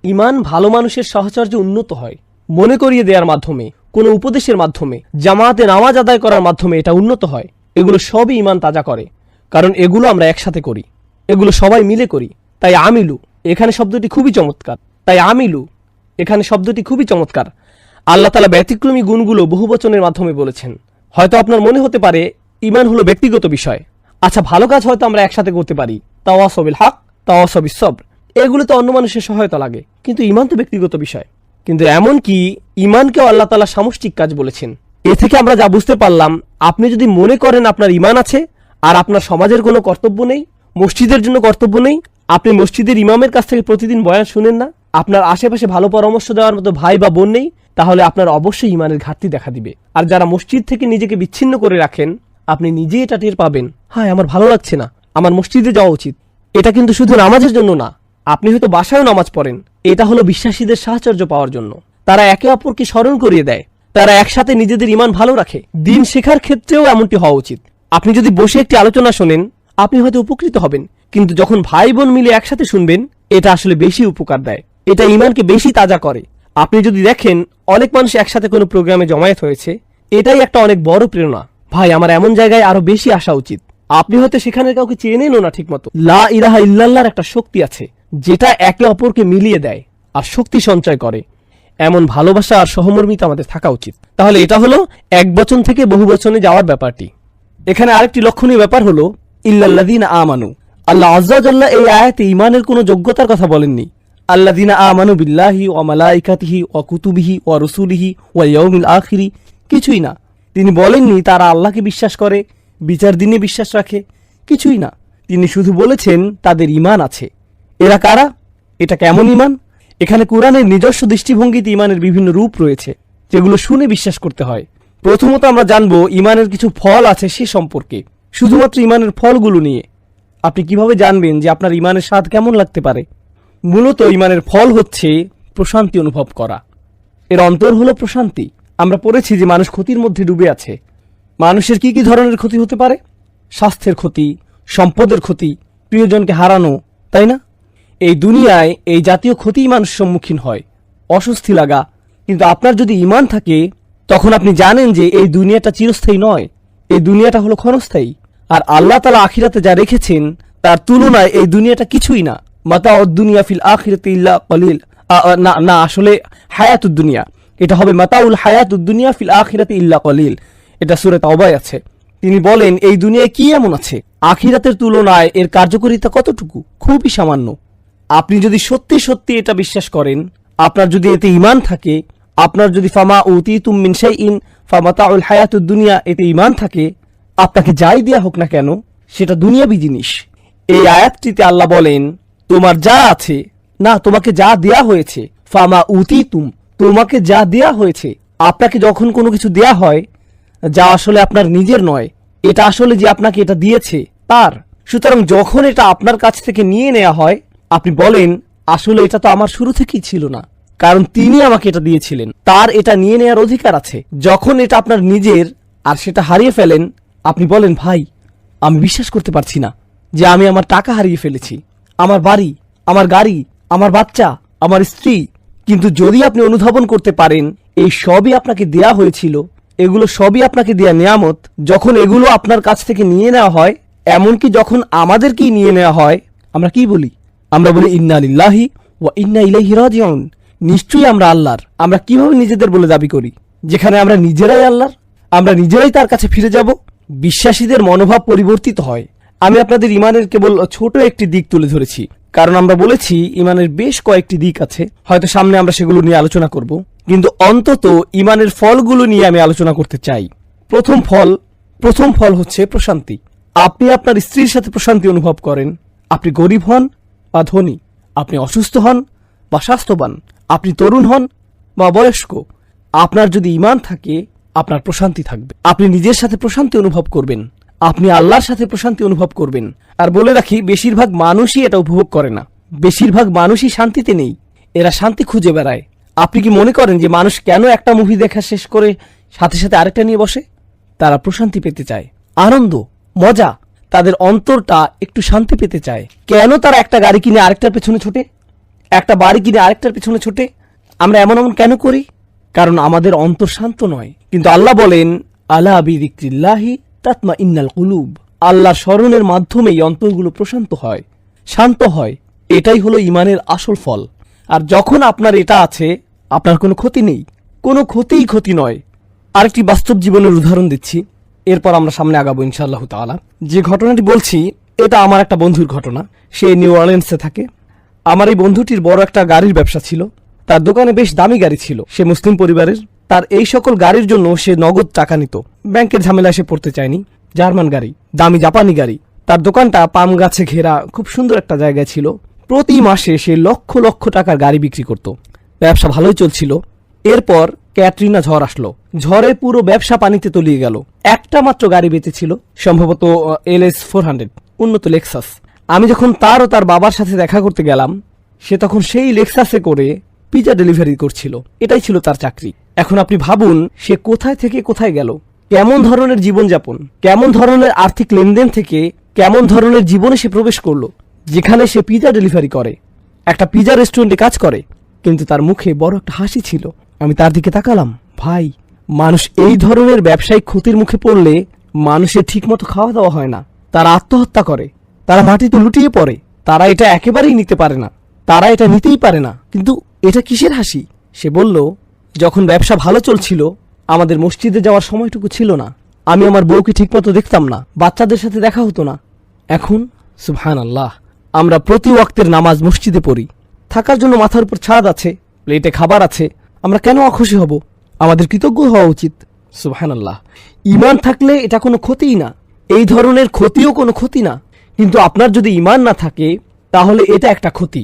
ঈমান ভালো মানুষের সাহচর্য উন্নত হয়, মনে করিয়ে দেওয়ার মাধ্যমে, কোনো উপদেশের মাধ্যমে, জামাতে নামাজ আদায় করার মাধ্যমে এটা উন্নত হয়। এগুলো সবই ঈমান তাজা করে, কারণ এগুলো আমরা একসাথে করি, এগুলো সবাই মিলে করি। তাই আমিলু এখানে শব্দটি খুবই চমৎকার। তাই আমিলু এখানে শব্দটি খুবই চমৎকার। আল্লাহ তাআলা ব্যতিক্রমী গুণগুলো বহুবচনের মাধ্যমে বলেছেন। হয়তো আপনার মনে হতে পারে ঈমান হলো ব্যক্তিগত বিষয়। আচ্ছা, ভালো কাজ হয়তো আমরা একসাথে করতে পারি, তাওয়াসাউ বিল হক তাওয়াসাউ বিস সবর, এগুলো তো অন্য মানুষের সহায়তা লাগে, কিন্তু ঈমান তো ব্যক্তিগত বিষয়। কিন্তু এমন কি ঈমানকেও আল্লাহ তাআলা সামষ্টিক কাজ বলেছেন। এ থেকে আমরা যা বুঝতে পারলাম, আপনি যদি মনে করেন আপনার ঈমান আছে আর আপনার সমাজের কোনো কর্তব্য নেই, মসজিদের জন্য কর্তব্য নেই, আপনি মসজিদের ইমামের কাছ থেকে প্রতিদিন বয়ান শুনেন না, আপনার আশেপাশে ভালো পরামর্শ দেওয়ার মতো ভাই বা বোন নেই, তাহলে আপনার অবশ্যই ঈমানের ঘাটতি দেখা দিবে। আর যারা মসজিদ থেকে নিজেকে বিচ্ছিন্ন করে রাখেন, আপনি নিজেই এটা টের পাবেন, হ্যাঁ আমার ভালো লাগছে না, আমার মসজিদে যাওয়া উচিত। এটা কিন্তু শুধু নামাজের জন্য না, আপনি হয়তো বাসায়ও নামাজ পড়েন, এটা হলো বিশ্বাসীদের সাহচর্য পাওয়ার জন্য। তারা একে অপরকে স্মরণ করিয়ে দেয়, তারা একসাথে নিজেদের ঈমান ভালো রাখে। দিন শেখার ক্ষেত্রেও এমনটি হওয়া উচিত। আপনি যদি বসে একটি আলোচনা শোনেন, আপনি হয়তো উপকৃত হবেন, কিন্তু যখন ভাই বোন মিলে একসাথে শুনবেন, এটা আসলে বেশি উপকার দেয়, এটা ঈমানকে বেশি তাজা করে। আপনি যদি দেখেন অনেক মানুষ একসাথে কোনো প্রোগ্রামে জমায়েত হয়েছে, এটাই একটা অনেক বড় প্রেরণা। ভাই, আমার এমন জায়গায় আরো বেশি আসা উচিত। আপনি হয়তো সেখানে কাউকে চেনেনও না ঠিক মতো। লা ইলাহা ইল্লাল্লাহর একটা শক্তি আছে, যেটা একে অপরকে মিলিয়ে দেয় আর শক্তি সঞ্চয় করে। এমন ভালোবাসা আর সহমর্মিতা আমাদের থাকা উচিত। তাহলে এটা হলো একবচন থেকে বহুবচনে যাওয়ার ব্যাপারটি। এখানে আরেকটি লক্ষণীয় ব্যাপার হলো ইল্লাল্লাযীনা আমানু। আল্লাহ আযজা ওয়া জাল্লা এই আয়াতে ঈমানের কোনো যোগ্যতার কথা বলেননি। আল্লাযীনা আমানু বিল্লাহি ওয়া মালাইকাতিহি ওয়া কুতুবিহি ওয়া রুসুলিহি ওয়া ইয়াউমিল আখিরি, কিছুই না। তিনি বলেননি তারা আল্লাহকে বিশ্বাস করে, বিচার দিনে বিশ্বাস রাখে, কিছুই না। তিনি শুধু বলেছেন তাদের ঈমান আছে। এরা কারা? এটা কেমন ঈমান? এখানে কোরআনের নিজস্ব দৃষ্টিভঙ্গিতে ঈমানের বিভিন্ন রূপ রয়েছে, যেগুলো শুনে বিশ্বাস করতে হয়। প্রথমত আমরা জানবো ঈমানের কিছু ফল আছে সে সম্পর্কে। শুধুমাত্র ঈমানের ফলগুলো নিয়ে আপনি কিভাবে জানবেন যে আপনার ঈমানের স্বাদ কেমন লাগতে পারে? মূলত ঈমানের ফল হচ্ছে প্রশান্তি অনুভব করা। এর অন্তর হলো প্রশান্তি। আমরা পড়েছি যে মানুষ ক্ষতির মধ্যে ডুবে আছে। মানুষের কি কি ধরনের ক্ষতি হতে পারে? স্বাস্থ্যের ক্ষতি, সম্পদের ক্ষতি, প্রিয়জনকে হারানো, তাই না? এই দুনিয়ায় এই জাতীয় ক্ষতিই মানুষ সম্মুখীন হয়, অস্বস্তি লাগা। কিন্তু আপনার যদি ঈমান থাকে, তখন আপনি জানেন যে এই দুনিয়াটা চিরস্থায়ী নয়, এই দুনিয়াটা হলো ক্ষণস্থায়ী। আর আল্লাহ তাআলা আখিরাতে যা রেখেছেন তার তুলনায় এই দুনিয়াটা কিছুই না। মাতাউদ দুনিয়া ফিল আখিরাতি ইল্লা কলিল। না, আসলে হায়াতুদ দুনিয়া, এটা হবে মাতাউল হায়াতুদ দুনিয়া ফিল আখিরাতি ইল্লা কলিল। এটা সূরা তাওবায় আছে। তিনি বলেন এই দুনিয়ায় কি এমন আছে, আখিরাতের তুলনায় এর কার্যকারিতা কতটুকু? খুবই সামান্য। আপনি যদি সত্যি সত্যি এটা বিশ্বাস করেন, আপনার যদি এতে ঈমান থাকে, আপনার যদি ফামা উতিতুম মিন শাইইন ফামাতাউল হায়াতুদ দুনিয়া এতে ঈমান থাকে, আপনাকে যাই দেয়া হোক না কেন সেটা দুনিয়াবি জিনিস। এই আয়াতটিতে আল্লাহ বলেন তোমার যা আছে, না তোমাকে যা দেয়া হয়েছে, ফামা উতিতুম তোমাকে যা দেয়া হয়েছে, আপনাকে যখন কোনো কিছু দেয়া হয় যা আসলে আপনার নিজের নয়, এটা আসলে যে আপনাকে এটা দিয়েছে তার। সুতরাং যখন এটা আপনার কাছ থেকে নিয়ে নেওয়া হয়, আপনি বলেন আসলে এটা তো আমার শুরু থেকেই ছিল না, কারণ তিনি আমাকে এটা দিয়েছিলেন, তার এটা নিয়ে নেওয়ার অধিকার আছে। যখন এটা আপনার নিজের আর সেটা হারিয়ে ফেলেন, আপনি বলেন ভাই আমি বিশ্বাস করতে পারছি না যে আমি আমার টাকা হারিয়ে ফেলেছি, আমার বাড়ি, আমার গাড়ি, আমার বাচ্চা, আমার স্ত্রী। কিন্তু যদি আপনি অনুধাবন করতে পারেন এই সবই আপনাকে দেয়া হয়েছিল, এগুলো সবই আপনাকে দেয়া নিয়ামত, যখন এগুলো আপনার কাছ থেকে নিয়ে নেওয়া হয়, এমনকি যখন আমাদেরকেই নিয়ে নেওয়া হয়, আমরা কি বলি? আমরা বলি ইন্না লিল্লাহি ওয়া ইন্না ইলাইহি রাজিউন। নিশ্চয়ই আমরা আল্লাহর। আমরা কিভাবে নিজেদের বলে দাবি করি, যেখানে আমরা নিজেরাই আল্লাহর, আমরা নিজেরাই তার কাছে ফিরে যাব? বিশ্বাসীদের মনোভাব পরিবর্তিত হয়। আমি আপনাদের ইমানের কেবল ছোট একটি দিক তুলে ধরেছি, কারণ আমরা বলেছি ইমানের বেশ কয়েকটি দিক আছে, হয়তো সামনে আমরা সেগুলো নিয়ে আলোচনা করব, কিন্তু অন্তত ইমানের ফলগুলো নিয়ে আমি আলোচনা করতে চাই। প্রথম ফল হচ্ছে প্রশান্তি। আপনি আপনার স্ত্রীর সাথে প্রশান্তি অনুভব করেন, আপনি গরিব হন বা ধনী, আপনি অসুস্থ হন বা স্বাস্থ্যবান, আপনি তরুণ হন বা বয়স্ক, আপনার যদি ঈমান থাকে আপনার প্রশান্তি থাকবে। আপনি নিজের সাথে প্রশান্তি অনুভব করবেন, আপনি আল্লাহর সাথে প্রশান্তি অনুভব করবেন। আর বলে রাখি, বেশিরভাগ মানুষই এটা উপভোগ করে না, বেশিরভাগ মানুষই শান্তিতে নেই, এরা শান্তি খুঁজে বেড়ায়। আপনি কি মনে করেন যে মানুষ কেন একটা মুভি দেখা শেষ করে সাথে সাথে আরেকটা নিয়ে বসে? তারা প্রশান্তি পেতে চায়, আনন্দ, মজা, তাদের অন্তরটা একটু শান্তি পেতে চায়। কেন তারা একটা গাড়ি কিনে আরেকটার পেছনে ছোটে, একটা বাড়ি কিনে আরেকটার পেছনে ছোটে? আমরা এমন কেন করি? কারণ আমাদের অন্তর শান্ত নয়। কিন্তু আল্লাহ বলেন আলা বিযিকরিল্লাহি তাতমাইন্নাল কুলুব, আল্লাহর স্মরণের মাধ্যমে এই অন্তরগুলো প্রশান্ত হয়, শান্ত হয়। এটাই হলো ঈমানের আসল ফল। আর যখন আপনার এটা আছে, আপনার কোনো ক্ষতি নেই, কোনো ক্ষতি নয়। আরেকটি বাস্তব জীবনের উদাহরণ দিচ্ছি, এরপর আমরা সামনে আগাবো ইনশাআল্লাহ তাআলা। যে ঘটনাটি বলছি এটা আমার একটা বন্ধুর ঘটনা। সে নিউ অরলিন্সে থাকে। আমার এই বন্ধুটির বড় একটা গাড়ির ব্যবসা ছিল, তার দোকানে বেশ দামি গাড়ি ছিল। সে মুসলিম পরিবারের, তার এই সকল গাড়ির জন্য সে নগদ টাকা নিত, ব্যাংকের ঝামেলা সে পড়তে চায়নি। জার্মান গাড়ি, দামি জাপানি গাড়ি। তার দোকানটা পাম গাছে ঘেরা খুব সুন্দর একটা জায়গায় ছিল। প্রতি মাসে সে লক্ষ লক্ষ টাকার গাড়ি বিক্রি করত, ব্যবসা ভালোই চলছিল। এরপর ক্যাটরিনা ঝড় আসলো, ঝড়ে পুরো ব্যবসা পানিতে তলিয়ে গেল। একটা মাত্র গাড়ি বেঁচেছিল, সম্ভবত LS 400, উন্নত লেক্সাস। আমি যখন তার ও তার বাবার সাথে দেখা করতে গেলাম, সে তখন সেই লেক্সাসে করে পিজা ডেলিভারি করছিল, এটাই ছিল তার চাকরি। এখন আপনি ভাবুন সে কোথায় থেকে কোথায় গেল, কেমন ধরনের জীবনযাপন, কেমন ধরনের আর্থিক লেনদেন থেকে কেমন ধরনের জীবনে সে প্রবেশ করলো, যেখানে সে পিজা ডেলিভারি করে, একটা পিজা রেস্টুরেন্টে কাজ করে, কিন্তু তার মুখে বড় একটা হাসি ছিল। আমি তার দিকে তাকালাম। ভাই, মানুষ এই ধরনের ব্যবসায়িক ক্ষতির মুখে পড়লে মানুষের ঠিকমতো খাওয়া দাওয়া হয় না, তারা আত্মহত্যা করে, তারা মাটিতে লুটিয়ে পড়ে, তারা এটা একেবারেই নিতে পারে না, তারা এটা নিতেই পারে না। কিন্তু এটা কিসের হাসি? সে বলল, যখন ব্যবসা ভালো চলছিল আমাদের মসজিদে যাওয়ার সময়টুকু ছিল না, আমি আমার বউকে ঠিকমতো দেখতাম না, বাচ্চাদের সাথে দেখা হতো না। এখন সুবহানাল্লাহ, আমরা প্রতি ওয়াক্তের নামাজ মসজিদে পড়ি, থাকার জন্য মাথার উপর ছাদ আছে, প্লেটে খাবার আছে, আমরা কেন অখুশি হব? আমাদের কৃতজ্ঞ হওয়া উচিত। সুবহানাল্লাহ, ঈমান থাকলে এটা কোনো ক্ষতিই না, এই ধরনের ক্ষতিও কোনো ক্ষতি না। কিন্তু আপনার যদি ঈমান না থাকে তাহলে এটা একটা ক্ষতি।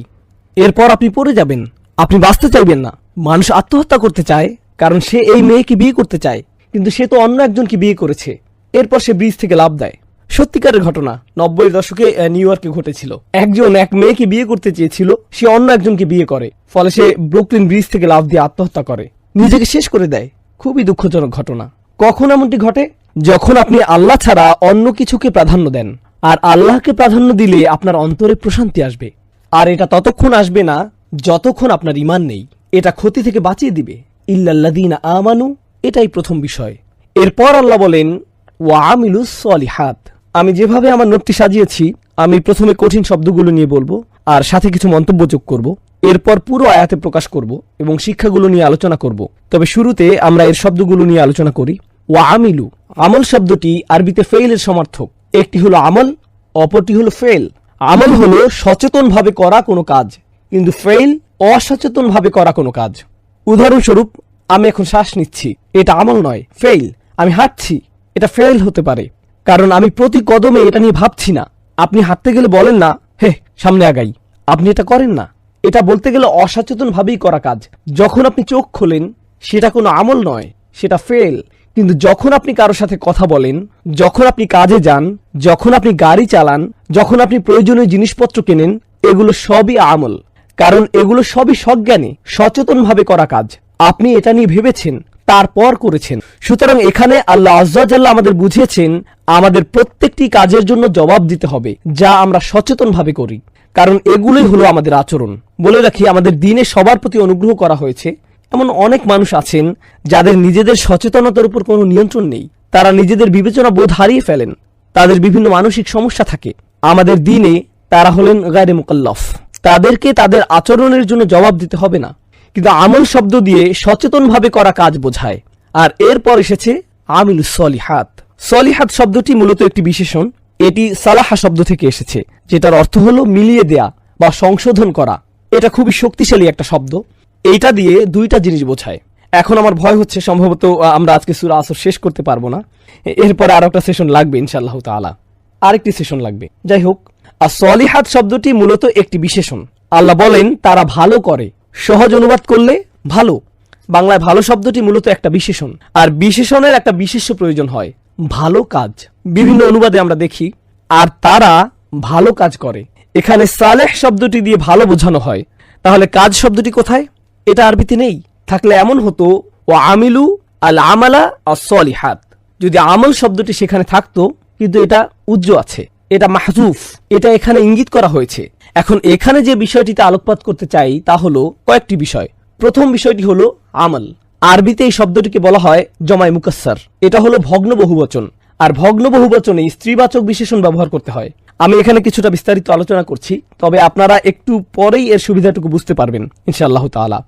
এরপর আপনি পড়ে যাবেন, আপনি বাঁচতে চাইবেন না। মানুষ আত্মহত্যা করতে চায় কারণ সে এই মেয়েকে বিয়ে করতে চায়, কিন্তু সে তো অন্য একজনকে বিয়ে করেছে। এরপর সে ব্রিজ থেকে লাফ দেয়। সত্যিকারের ঘটনা, 90-এর দশকে নিউ ইয়র্কে ঘটেছিল। একজন এক মেয়েকে বিয়ে করতে চেয়েছিল, সে অন্য একজনকে বিয়ে করে, ফলে সে ব্রুকলিন ব্রিজ থেকে লাফ দিয়ে আত্মহত্যা করে, নিজেকে শেষ করে দেয়। খুবই দুঃখজনক ঘটনা। কখন এমনটি ঘটে? যখন আপনি আল্লাহ ছাড়া অন্য কিছুকে প্রাধান্য দেন। আর আল্লাহকে প্রাধান্য দিলে আপনার অন্তরে প্রশান্তি আসবে। আর এটা ততক্ষণ আসবে না যতক্ষণ আপনার ঈমান নেই। এটা ক্ষতি থেকে বাঁচিয়ে দিবে। ইল্লাল্লাযীনা আমানু, এটাই প্রথম বিষয়। এরপর আল্লাহ বলেন ওয়া আমিলুস সলিহাত। আমি যেভাবে আমার নোটটি সাজিয়েছি, আমি প্রথমে কঠিন শব্দগুলো নিয়ে বলবো আর সাথে কিছু মন্তব্য যোগ করব, এরপর পুরো আয়াতে প্রকাশ করব এবং শিক্ষাগুলো নিয়ে আলোচনা করব। তবে শুরুতে আমরা এর শব্দগুলো নিয়ে আলোচনা করি। ওয়া আমিলু, আমল শব্দটি আরবিতে ফেইলের সমার্থক। একটি হলো আমল, অপরটি হলো ফেল। আমল হলো সচেতনভাবে করা কোনো কাজ, কিন্তু ফেল অসচেতনভাবে করা কোনো কাজ। উদাহরণস্বরূপ, আমি এখন শ্বাস নিচ্ছি, এটা আমল নয়, ফেল। আমি হাঁটছি, এটা ফেল হতে পারে, কারণ আমি প্রতি কদমে এটা নিয়ে ভাবছি না। আপনি হাঁটতে গেলে বলেন না, হে সামনে আগাই, আপনি এটা করেন না। এটা বলতে গেলে অসচেতন ভাবেই করা কাজ। যখন আপনি চোখ খোলেন সেটা কোনো আমল নয়, সেটা ফেল। কিন্তু যখন আপনি কারোর সাথে কথা বলেন, যখন আপনি কাজে যান, যখন আপনি গাড়ি চালান, যখন আপনি প্রয়োজনীয় জিনিসপত্র কেনেন, এগুলো সবই আমল। কারণ এগুলো সবই সজ্ঞানে সচেতনভাবে করা কাজ। আপনি এটা নিয়ে ভেবেছেন, তারপর করেছেন। সুতরাং এখানে আল্লাহ আজ্জা ওয়া জাল্লা আমাদের বুঝিয়েছেন আমাদের প্রত্যেকটি কাজের জন্য জবাব দিতে হবে যা আমরা সচেতনভাবে করি, কারণ এগুলোই হলো আমাদের আচরণ। বলে রাখি, আমাদের দিনে সবার প্রতি অনুগ্রহ করা হয়েছে। এমন অনেক মানুষ আছেন যাদের নিজেদের সচেতনতার উপর কোনো নিয়ন্ত্রণ নেই, তারা নিজেদের বিবেচনা বোধ হারিয়ে ফেলেন, তাদের বিভিন্ন মানসিক সমস্যা থাকে। আমাদের দিনে তারা হলেন গায়রে মুকাল্লাফ, তাদেরকে তাদের আচরণের জন্য জবাব দিতে হবে না। কিন্তু আমল শব্দ দিয়ে সচেতনভাবে করা কাজ বোঝায়। আর এরপর এসেছে আমিলুস সলিহাত। সলিহাত শব্দটি মূলত একটি বিশেষণ। এটি সালাহা শব্দ থেকে এসেছে, যেটার অর্থ হলো মিলিয়ে দেয়া বা সংশোধন করা। এটা খুবই শক্তিশালী একটা শব্দ। এইটা দিয়ে দুইটা জিনিস বোঝায়। এখন আমার ভয় হচ্ছে সম্ভবত আমরা আজকে সূরা আসর শেষ করতে পারবো না, এরপরে আরো একটা সেশন লাগবে ইনশাআল্লাহ তাআলা, আরেকটি সেশন লাগবে। যাই হোক, আর সলিহাত শব্দটি মূলত একটি বিশেষণ। আল্লাহ বলেন তারা ভালো করে। সহজ অনুবাদ করলে ভালো। বাংলায় ভালো শব্দটি মূলত একটা বিশেষণ, আর বিশেষণের একটা বিশেষ্য প্রয়োজন হয়, ভালো কাজ। বিভিন্ন অনুবাদে আমরা দেখি আর তারা ভালো কাজ করে। এখানে সালেহ শব্দটি দিয়ে ভালো বোঝানো হয়, তাহলে কাজ শব্দটি কোথায়? এটা আরবিতে নেই। থাকলে এমন হতো ও আমিলু আল আমালা as-সলিহাত। যদি আমল শব্দটি সেখানে থাকতো, কিন্তু এটা উজ্জ আছে, এটা মাহজুফ, এটা এখানে ইঙ্গিত করা হয়েছে। এখন এখানে যে বিষয়টিতে আলোকপাত করতে চাই তা হলো কয়েকটি বিষয়। প্রথম বিষয়টি হলো আমল। আরবিতে এই শব্দটিকে বলা হয় জমাই মুকাসসার। এটা হলো ভগ্ন বহুবচন, আর ভগ্ন বহুবচনে স্ত্রীবাচক বিশেষণ ব্যবহার করতে হয়। আমি এখানে কিছুটা বিস্তারিত আলোচনা করছি, তবে আপনারা একটু পরেই এর সুবিধাটুকু বুঝতে পারবেন ইনশাআল্লাহ তাআলা।